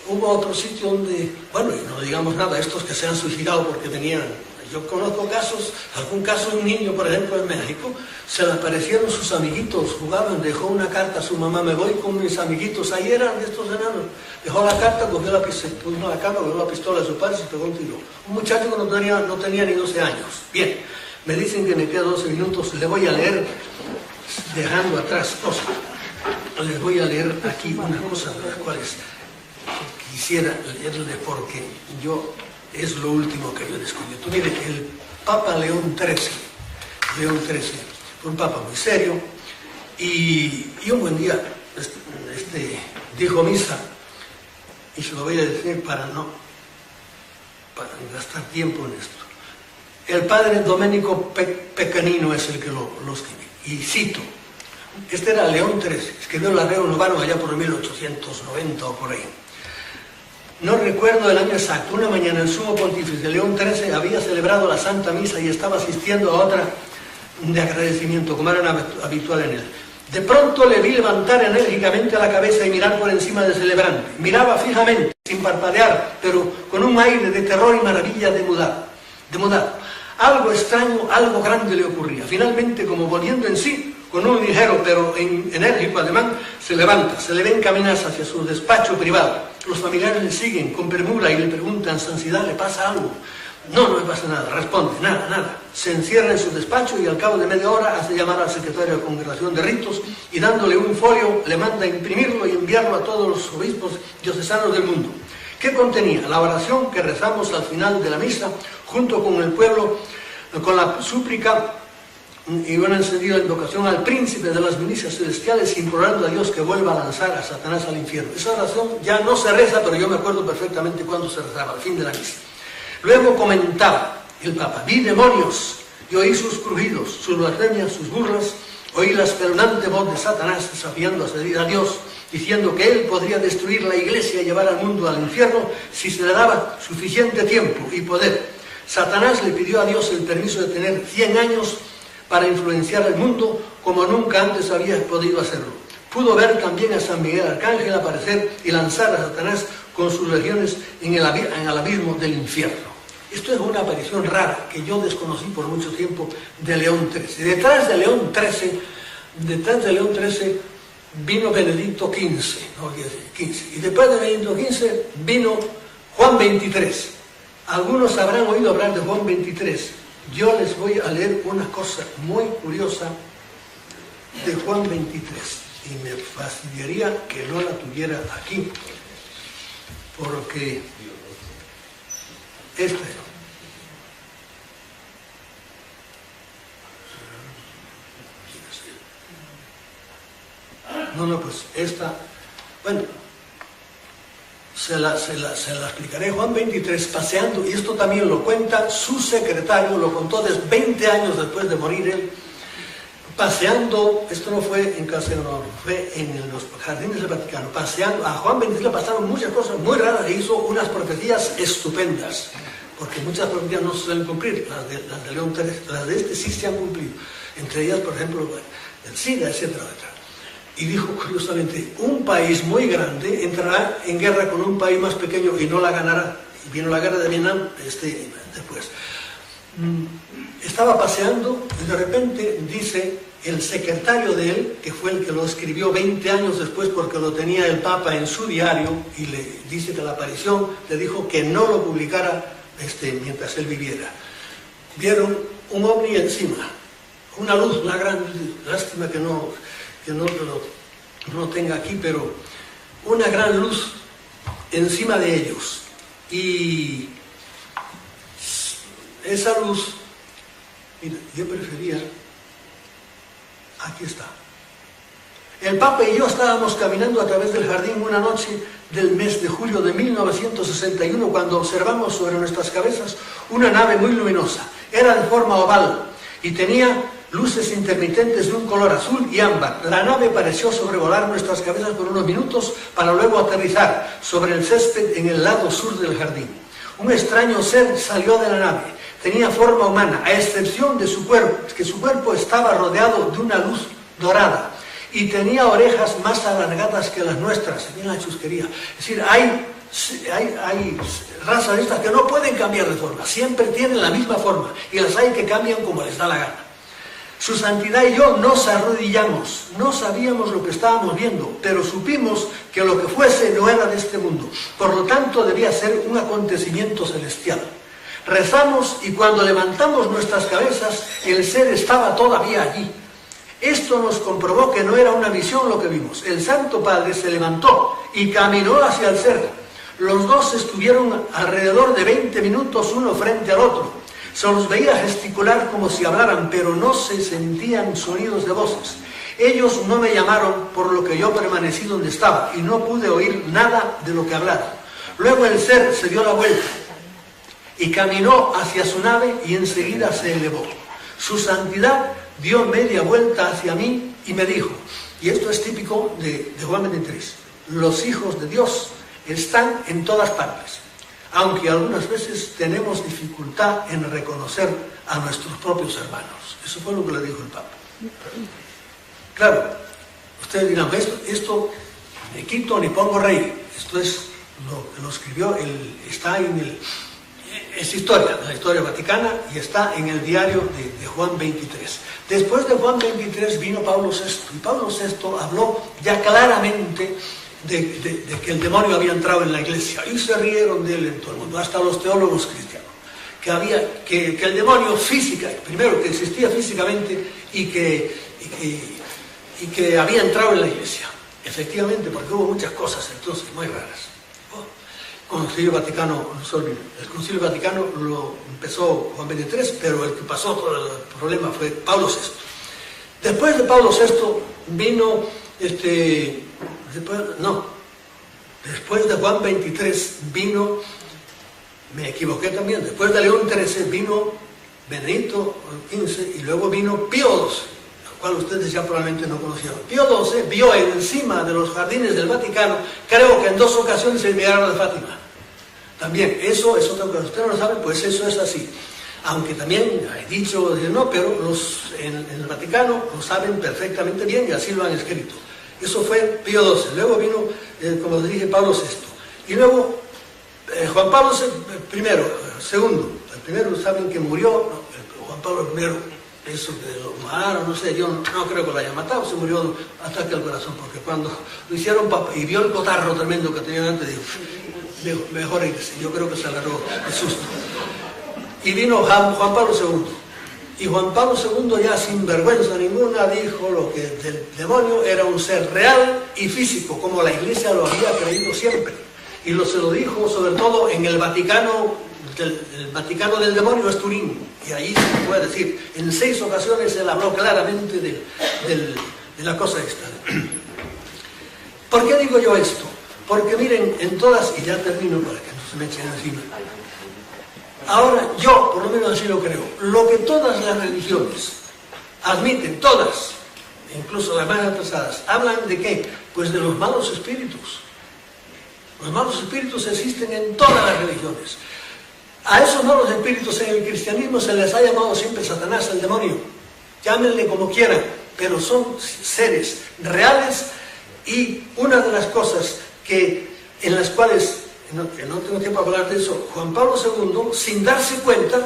hubo otro sitio donde, bueno, y no digamos nada, estos que se han suicidado porque tenían... Yo conozco algún caso de un niño, por ejemplo, en México, se le aparecieron sus amiguitos, jugaban, dejó una carta a su mamá, me voy con mis amiguitos, ahí eran de estos enanos. Dejó la carta, cogió la pistola, puso la cama, cogió la pistola de su padre y se pegó un tiro. Un muchacho que no tenía ni 12 años. Bien, me dicen que me quedan 12 minutos, le voy a leer, dejando atrás cosas. Les voy a leer aquí una cosa de las cuales quisiera leerle porque es lo último que yo he descubierto. Mire, el Papa León XIII, fue un papa muy serio, y un buen día dijo misa, y se lo voy a decir para gastar tiempo en esto. El padre Domenico Pecanino es el que lo escribió, y cito, este era León XIII, escribió el Arreo Novaro allá por 1890 o por ahí. No recuerdo el año exacto. Una mañana el sumo pontífice León XIII había celebrado la Santa Misa y estaba asistiendo a otra de agradecimiento, como era habitual en él. De pronto le vi levantar enérgicamente la cabeza y mirar por encima del celebrante. Miraba fijamente, sin parpadear, pero con un aire de terror y maravilla demudado. Algo extraño, algo grande le ocurría. Finalmente, como volviendo en sí, con un ligero pero enérgico ademán, se levanta, se le ven caminar hacia su despacho privado. Los familiares le siguen con premura y le preguntan, ¿Santidad, le pasa algo? No, no me pasa nada, responde, nada. Se encierra en su despacho y al cabo de media hora hace llamar al secretario de la Congregación de Ritos y dándole un folio le manda a imprimirlo y enviarlo a todos los obispos diocesanos del mundo. ¿Qué contenía? La oración que rezamos al final de la misa junto con el pueblo, con la súplica y una encendida invocación al príncipe de las milicias celestiales, implorando a Dios que vuelva a lanzar a Satanás al infierno. Esa oración ya no se reza, pero yo me acuerdo perfectamente cuándo se rezaba, al fin de la misa. Luego comentaba el Papa, vi demonios y oí sus crujidos, sus blasfemias, sus burlas, oí la espeluznante voz de Satanás desafiando a Dios, diciendo que él podría destruir la iglesia y llevar al mundo al infierno si se le daba suficiente tiempo y poder. Satanás le pidió a Dios el permiso de tener 100 años para influenciar el mundo como nunca antes había podido hacerlo. Pudo ver también a San Miguel Arcángel aparecer y lanzar a Satanás con sus legiones en el abismo del infierno. Esto es una aparición rara que yo desconocí por mucho tiempo de León XIII. Detrás de León XIII vino Benedicto XV, y después de Benedicto XV vino Juan XXIII. Algunos habrán oído hablar de Juan XXIII. Yo les voy a leer una cosa muy curiosa de Juan XXIII, y me fastidiaría que no la tuviera aquí, porque esta pues esta, bueno, se la explicaré. Juan XXIII paseando, y esto también lo cuenta su secretario, lo contó 20 años después de morir él, paseando, esto no fue en Castelnau, fue en los jardines del Vaticano, paseando. A Juan XXIII le pasaron muchas cosas muy raras, e hizo unas profecías estupendas, porque muchas profecías no se suelen cumplir, las de León XIII, las de este sí se han cumplido, entre ellas, por ejemplo, el SIDA, etcétera. Y dijo curiosamente, un país muy grande entrará en guerra con un país más pequeño y no la ganará. Y vino la guerra de Vietnam después. Estaba paseando y de repente dice el secretario de él, que fue el que lo escribió 20 años después porque lo tenía el Papa en su diario, y le dice que la aparición le dijo que no lo publicara mientras él viviera. Vieron un ovni encima, una luz, una gran lástima que no tenga aquí, pero una gran luz encima de ellos, y esa luz, mira, yo prefería, aquí está, El Papa y yo estábamos caminando a través del jardín una noche del mes de julio de 1961 cuando observamos sobre nuestras cabezas una nave muy luminosa. Era de forma oval y tenía luces intermitentes de un color azul y ámbar. La nave pareció sobrevolar nuestras cabezas por unos minutos para luego aterrizar sobre el césped en el lado sur del jardín. Un extraño ser salió de la nave. Tenía forma humana, a excepción de su cuerpo, que su cuerpo estaba rodeado de una luz dorada y tenía orejas más alargadas que las nuestras, en la chusquería. Es decir, hay razas estas que no pueden cambiar de forma, siempre tienen la misma forma, y las hay que cambian como les da la gana. Su santidad y yo nos arrodillamos, no sabíamos lo que estábamos viendo, pero supimos que lo que fuese no era de este mundo, por lo tanto debía ser un acontecimiento celestial. Rezamos y cuando levantamos nuestras cabezas, el ser estaba todavía allí. Esto nos comprobó que no era una visión lo que vimos. El Santo Padre se levantó y caminó hacia el ser. Los dos estuvieron alrededor de 20 minutos uno frente al otro. Se los veía gesticular como si hablaran, pero no se sentían sonidos de voces. Ellos no me llamaron, por lo que yo permanecí donde estaba y no pude oír nada de lo que hablaron. Luego el ser se dio la vuelta y caminó hacia su nave y enseguida se elevó. Su santidad dio media vuelta hacia mí y me dijo, y esto es típico de Juan 23, los hijos de Dios están en todas partes, aunque algunas veces tenemos dificultad en reconocer a nuestros propios hermanos. Eso fue lo que le dijo el Papa. Claro, ustedes dirán, esto ni quito ni pongo rey, esto es lo escribió, está en es historia, la historia vaticana, y está en el diario de Juan 23. Después de Juan 23 vino Pablo VI, y Pablo VI habló ya claramente de que el demonio había entrado en la iglesia, y se rieron de él en todo el mundo, hasta los teólogos cristianos, que el demonio primero que existía físicamente y que había entrado en la iglesia. Efectivamente, porque hubo muchas cosas entonces muy raras. Con el Concilio Vaticano, no se olviden, el Concilio Vaticano lo empezó Juan 23, pero el que pasó todo el problema fue Pablo VI. Después de Pablo VI vino, después de Juan 23 vino, me equivoqué también, después de León XIII vino Benedicto XV y luego vino Pío XII, lo cual ustedes ya probablemente no conocieron. Pío XII vio encima de los jardines del Vaticano, creo que en 2 ocasiones el milagro de Fátima. También, eso es otra cosa. Ustedes no lo saben, pues eso es así. Aunque también he dicho, no, pero en el Vaticano lo saben perfectamente bien y así lo han escrito. Eso fue Pío XII. Luego vino, como les dije, Pablo VI. Y luego Juan Pablo II. El primero saben que murió, Juan Pablo I, eso que lo mataron, no sé, yo no creo que lo haya matado, se murió de ataque al corazón, porque cuando lo hicieron papa y vio el cotarro tremendo que tenían antes, dijo, mejor irse, yo creo que se agarró el susto. Y vino Juan Pablo II. Y Juan Pablo II ya sin vergüenza ninguna dijo lo que el demonio era un ser real y físico, como la Iglesia lo había creído siempre. Y se lo dijo sobre todo en el Vaticano del demonio es Turín. Y ahí se puede decir, en 6 ocasiones él habló claramente de la cosa esta. ¿Por qué digo yo esto? Porque miren, en todas, y ya termino para que no se me echen encima. Ahora, yo, por lo menos así lo creo, lo que todas las religiones admiten, todas, incluso las más atrasadas, hablan de ¿qué? Pues de los malos espíritus. Los malos espíritus existen en todas las religiones. A esos malos espíritus en el cristianismo se les ha llamado siempre Satanás, el demonio. Llámenle como quieran, pero son seres reales y una de las cosas en las cuales, que no tengo tiempo para hablar de eso, Juan Pablo II, sin darse cuenta,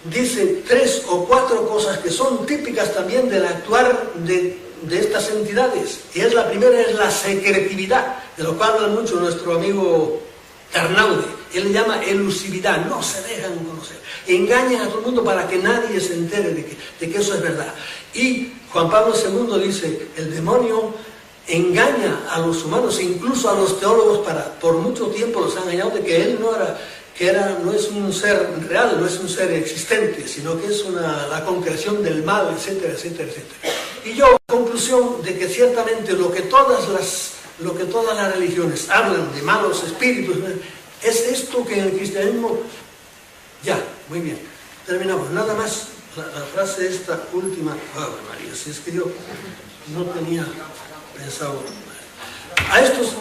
dice 3 o 4 cosas que son típicas también del actuar de estas entidades. Y la primera es la secretividad, de lo cual habla mucho nuestro amigo Arnaude. Él le llama elusividad, no se dejan conocer. Engañan a todo el mundo para que nadie se entere de que eso es verdad. Y Juan Pablo II dice, el demonio engaña a los humanos, incluso a los teólogos, por mucho tiempo los han engañado de que él no es un ser real, no es un ser existente, sino que es la concreción del mal, etcétera, etcétera, etcétera. Y yo, conclusión de que ciertamente lo que todas las religiones hablan de malos espíritus, es esto que en el cristianismo... Ya, muy bien, terminamos. Nada más la frase esta última. María, si es que yo no tenía pensado. A estos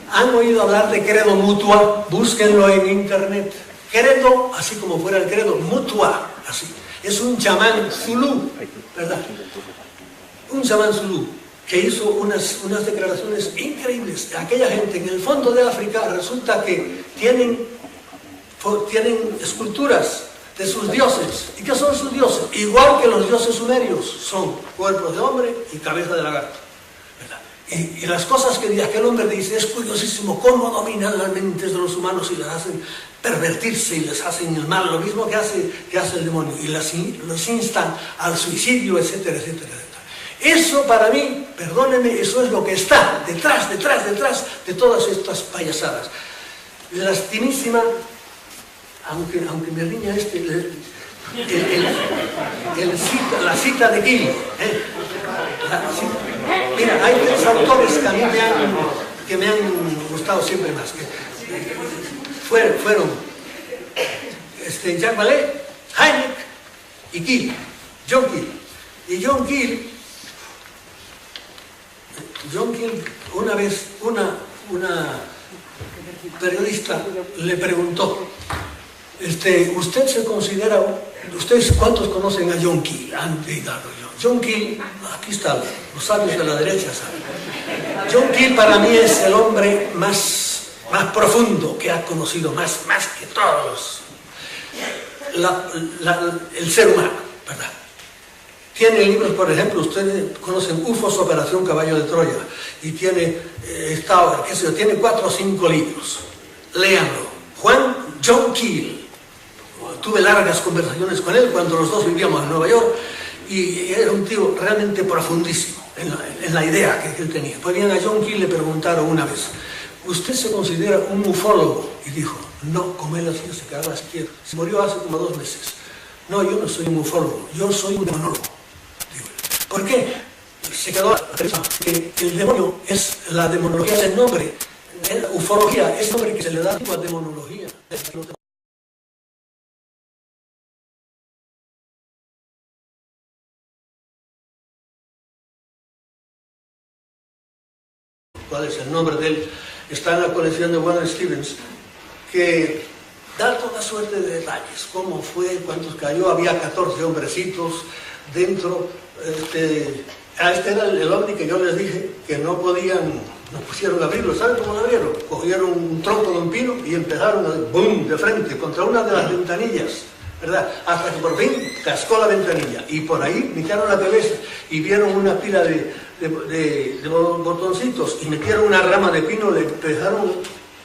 han oído hablar de credo mutua, búsquenlo en internet. Credo, así como fuera el credo, mutua, así. Es un chamán zulú, ¿verdad? Un chamán zulú que hizo unas declaraciones increíbles. Aquella gente en el fondo de África resulta que tienen esculturas de sus dioses. ¿Y qué son sus dioses? Igual que los dioses sumerios, son cuerpos de hombre y cabeza de lagarto, ¿verdad? Y las cosas que aquel hombre dice, es curiosísimo cómo dominan las mentes de los humanos y les hacen pervertirse y les hacen el mal, lo mismo que hace el demonio, y los instan al suicidio, etcétera, etcétera, etcétera. Eso para mí, perdónenme, eso es lo que está detrás de todas estas payasadas. Lastimísima, aunque me riña la cita de Gill. Mira, hay tres autores que a mí me han gustado siempre más. Fueron Jacques Vallée, Hynek y Gill, John Gill. Y John Gill, una vez, una periodista le preguntó, ¿usted se considera, ustedes cuántos conocen a John Gill? John Gill, aquí está, los sabios de la derecha saben. John Gill para mí es el hombre más profundo que ha conocido, más que todos el ser humano, ¿verdad? Tiene libros, por ejemplo, ustedes conocen UFOs, Operación Caballo de Troya, y tiene tiene 4 o 5 libros. Léanlo. John Gill. Tuve largas conversaciones con él cuando los dos vivíamos en Nueva York, y era un tío realmente profundísimo en la idea que él tenía. Pues bien, a John Gill le preguntaron una vez, ¿usted se considera un ufólogo? Y dijo, no, como él hacía, se quedaba quieto. Se murió hace como 2 meses. No, yo no soy un ufólogo, yo soy un demonólogo. ¿Por qué? Se quedó que el demonio es la demonología del nombre. La ufología es el nombre que se le da a la demonología. ¿Cuál es el nombre de él? Está en la colección de Wallace Stevens, que da toda suerte de detalles. Cómo fue, cuántos cayó, había 14 hombrecitos dentro. Este era el ovni que yo les dije que no pusieron a abrirlo. ¿Saben cómo lo abrieron? Cogieron un tronco de un pino y empezaron a boom de frente contra una de las ventanillas, ¿verdad? Hasta que por fin cascó la ventanilla y por ahí metieron la cabeza y vieron una pila de botoncitos y metieron una rama de pino, le empezaron,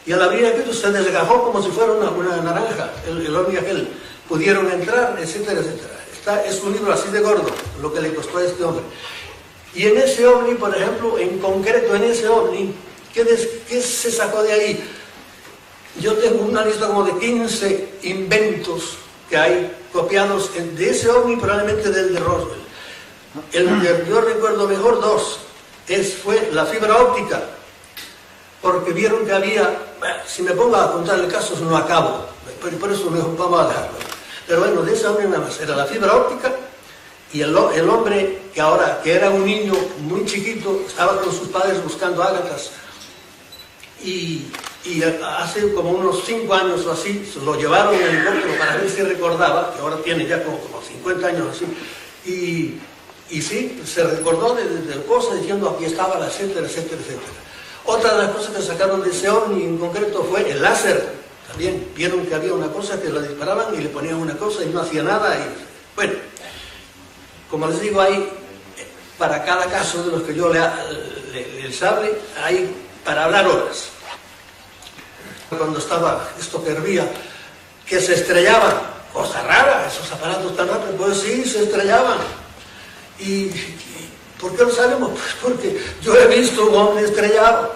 y al abrir aquello se desgajó como si fuera una naranja, el ovni aquel. Pudieron entrar, etcétera, etcétera. Es un libro así de gordo, lo que le costó a este hombre. Y en ese ovni, por ejemplo, en concreto en ese ovni, ¿qué se sacó de ahí? Yo tengo una lista como de 15 inventos que hay copiados de ese ovni, probablemente del de Roswell. El que yo recuerdo mejor 2 fue la fibra óptica, porque vieron que había, si me pongo a contar el caso no acabo, por eso mejor vamos a dejarlo. Pero bueno, de ese hombre nada más, era la fibra óptica, y el hombre que era un niño muy chiquito, estaba con sus padres buscando ágatas, y hace como unos 5 años o así, lo llevaron en helicóptero para ver si recordaba, que ahora tiene ya como 50 años así, y sí, se recordó de cosas diciendo aquí estaba, etcétera, etcétera, etcétera. Otra de las cosas que sacaron de ese ovni en concreto fue el láser. También vieron que había una cosa que la disparaban y le ponían una cosa y no hacía nada. Bueno, como les digo, hay para cada caso de los que yo les hable, hay para hablar horas. Cuando estaba esto que hervía, que se estrellaban, cosa rara, esos aparatos tan rápidos, pues sí, se estrellaban. Y ¿Por qué lo sabemos? Pues porque yo he visto un hombre estrellado.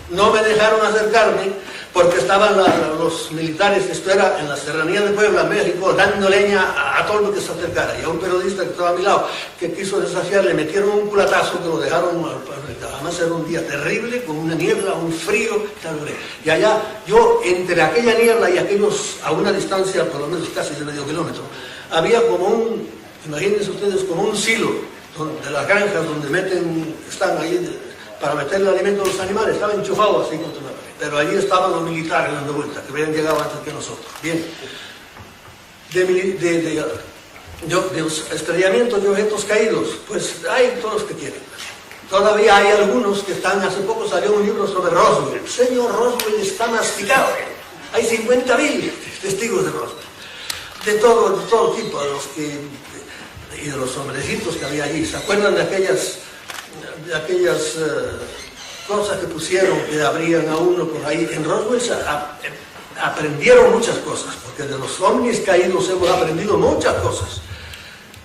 No me dejaron acercarme porque estaban los militares, esto era en la serranía de Puebla, México, dando leña a todo lo que se acercara. Y a un periodista que estaba a mi lado, que quiso desafiar, le metieron un culatazo que lo dejaron, además era un día terrible, con una niebla, un frío, y allá, yo entre aquella niebla y aquellos, a una distancia, por lo menos casi de medio kilómetro, había como un, imagínense ustedes, como un silo, de las granjas donde están ahí para meter el alimento a los animales, estaba enchufado así contra una pared. Pero allí estaban los militares dando vueltas, que habían llegado antes que nosotros. Bien. De estrellamientos de objetos caídos, pues hay todos los que quieren. Todavía hay algunos que están, hace poco salió un libro sobre Roswell. Señor, Roswell está masticado. Hay 50.000 testigos de Roswell. De todo tipo, y de los hombrecitos que había allí. ¿Se acuerdan de aquellas cosas que pusieron, que abrían a uno por ahí? En Roswell aprendieron muchas cosas, porque de los ovnis caídos hemos aprendido muchas cosas.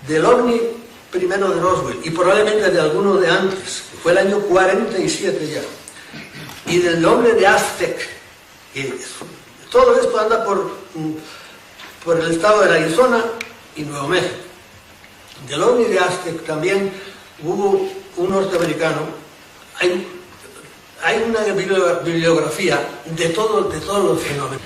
Del ovni primero de Roswell, y probablemente de alguno de antes, que fue el año 47 ya, y del hombre de Aztec, que todo esto anda por el estado de Arizona y Nuevo México. Del ovni de Aztec también hubo un norteamericano. Hay una bibliografía de todos los fenómenos.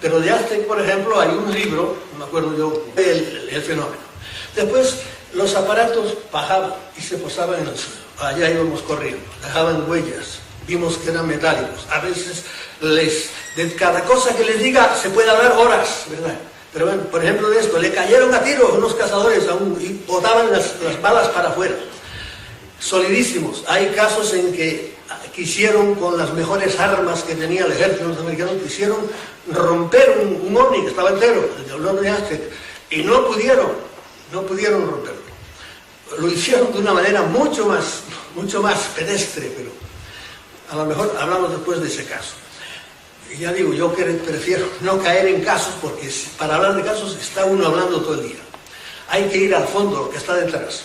Pero de Aztec, por ejemplo, hay un libro, no me acuerdo yo, el fenómeno. Después los aparatos bajaban y se posaban en el suelo. Allá íbamos corriendo, dejaban huellas, vimos que eran metálicos. A veces de cada cosa que les diga se puede hablar horas, ¿verdad? Pero bueno, por ejemplo de esto, le cayeron a tiros unos cazadores y botaban las balas para afuera. Solidísimos. Hay casos en que quisieron, con las mejores armas que tenía el ejército norteamericano, quisieron romper un ovni que estaba entero, el ovni de Aztec, y no pudieron romperlo. Lo hicieron de una manera mucho más pedestre, pero a lo mejor hablamos después de ese caso. Y ya digo, yo prefiero no caer en casos, porque para hablar de casos está uno hablando todo el día. Hay que ir al fondo, lo que está detrás.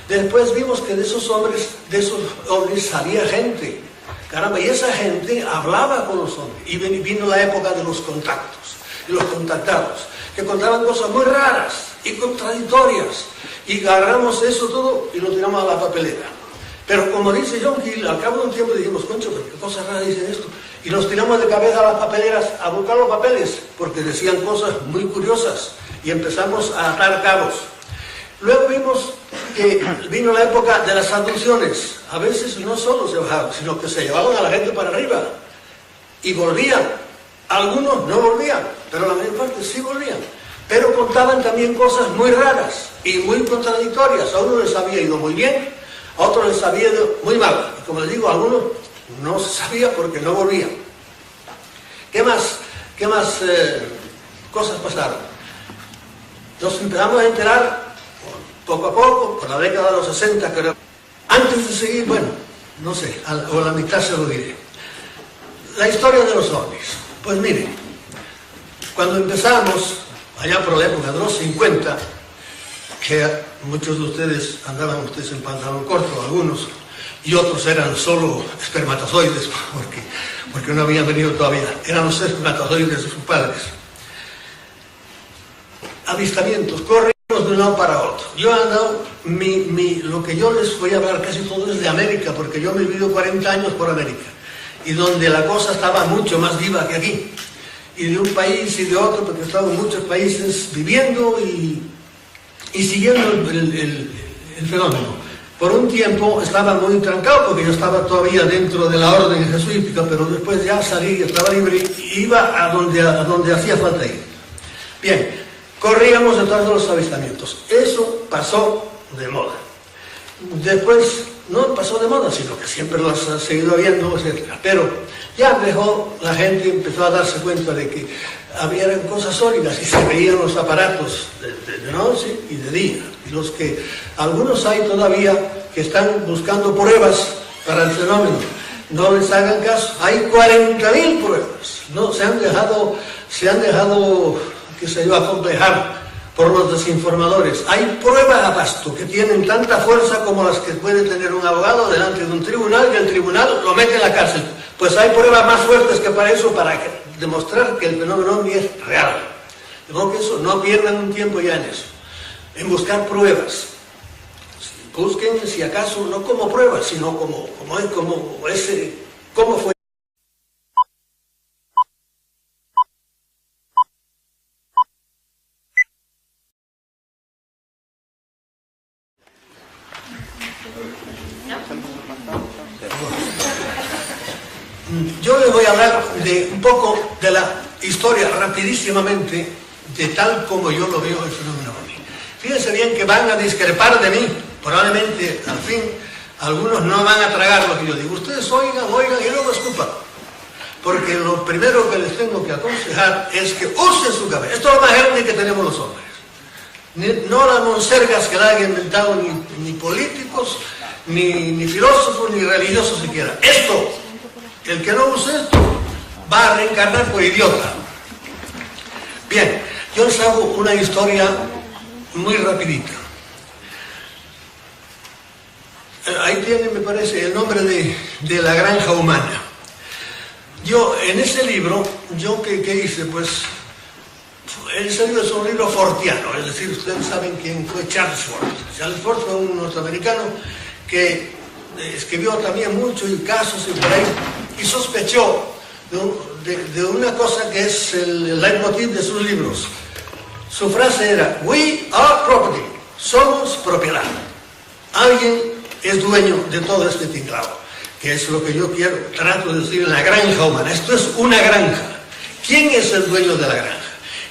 Después vimos que de esos ovnis salía gente. Caramba, y esa gente hablaba con los hombres. Y vino la época de los contactos, y los contactados, que contaban cosas muy raras y contradictorias. Y agarramos eso todo y lo tiramos a la papelera. Pero como dice John Hill, al cabo de un tiempo dijimos, concho, pero qué cosas raras dicen esto. Y nos tiramos de cabeza a las papeleras a buscar los papeles, porque decían cosas muy curiosas. Y empezamos a atar cabos. Luego vimos que vino la época de las abducciones. A veces no solo se bajaban, sino que se llevaban a la gente para arriba. Y volvían. Algunos no volvían, pero la mayor parte sí volvían. Pero contaban también cosas muy raras y muy contradictorias. A uno les había ido muy bien, a otros les había ido muy mal. Y como les digo, a algunos no se sabía porque no volvían. ¿Qué más cosas pasaron? Nos empezamos a enterar poco a poco, por la década de los 60, creo. Antes de seguir, bueno, no sé, o a la mitad se lo diré. La historia de los ovnis. Pues miren, cuando empezamos, allá por la época de los 50, que muchos de ustedes andaban en pantalón corto, algunos, y otros eran solo espermatozoides, porque no habían venido todavía, eran los espermatozoides de sus padres. Avistamientos, corrimos de un lado para otro. Yo he andado, lo que yo les voy a hablar casi todo es de América, porque yo me he vivido 40 años por América, y donde la cosa estaba mucho más viva que aquí, y de un país y de otro, porque he estado en muchos países viviendo y siguiendo el fenómeno. Por un tiempo estaba muy trancado, porque yo estaba todavía dentro de la orden jesuítica, pero después ya salí, estaba libre, y iba a donde hacía falta ir. Bien, corríamos detrás de los avistamientos. Eso pasó de moda. Después, no pasó de moda, sino que siempre los ha seguido habiendo, etc. Pero ya la gente empezó a darse cuenta de que había cosas sólidas y se veían los aparatos de noche y de día. Y algunos hay todavía que están buscando pruebas para el fenómeno. No les hagan caso. Hay 40.000 pruebas. No, se han dejado, qué sé yo, acomplejar por los desinformadores. Hay pruebas a basto que tienen tanta fuerza como las que puede tener un abogado delante de un tribunal, y el tribunal lo mete en la cárcel. Pues hay pruebas más fuertes que para eso, para demostrar que el fenómeno ovni es real. De modo que eso, no pierdan un tiempo ya en eso, en buscar pruebas. Busquen, si acaso, no como pruebas, sino como cómo fue. Yo les voy a hablar de un poco de la historia, rapidísimamente, de tal como yo lo veo el fenómeno ovni. Fíjense bien que van a discrepar de mí, probablemente, al fin, algunos no van a tragar lo que yo digo. Ustedes oigan y luego escupan. Porque lo primero que les tengo que aconsejar es que usen su cabeza. Esto es lo más grande que tenemos los hombres. No las monsergas que la han inventado ni políticos, ni filósofos, ni religiosos siquiera. Esto, el que no use esto, va a reencarnar por idiota. Bien, yo les hago una historia muy rapidita. Ahí tiene, me parece, el nombre de la granja humana. Yo, en ese libro, ¿qué hice? Pues, ese libro es un libro fortiano, es decir, ustedes saben quién fue Charles Fort. Charles Fort fue un norteamericano que escribió también mucho y casos y por ahí, y sospechó de una cosa que es el leitmotiv de sus libros. Su frase era: "We are property", somos propiedad. Alguien es dueño de todo este tinglado, que es lo que yo trato de decir en la granja humana. Esto es una granja. ¿Quién es el dueño de la granja?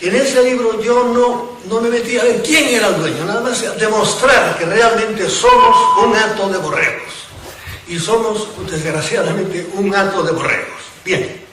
En ese libro yo no me metí a ver quién era el dueño, nada más demostrar que realmente somos un hato de borregos. Y somos, desgraciadamente, un hato de borregos. Bien.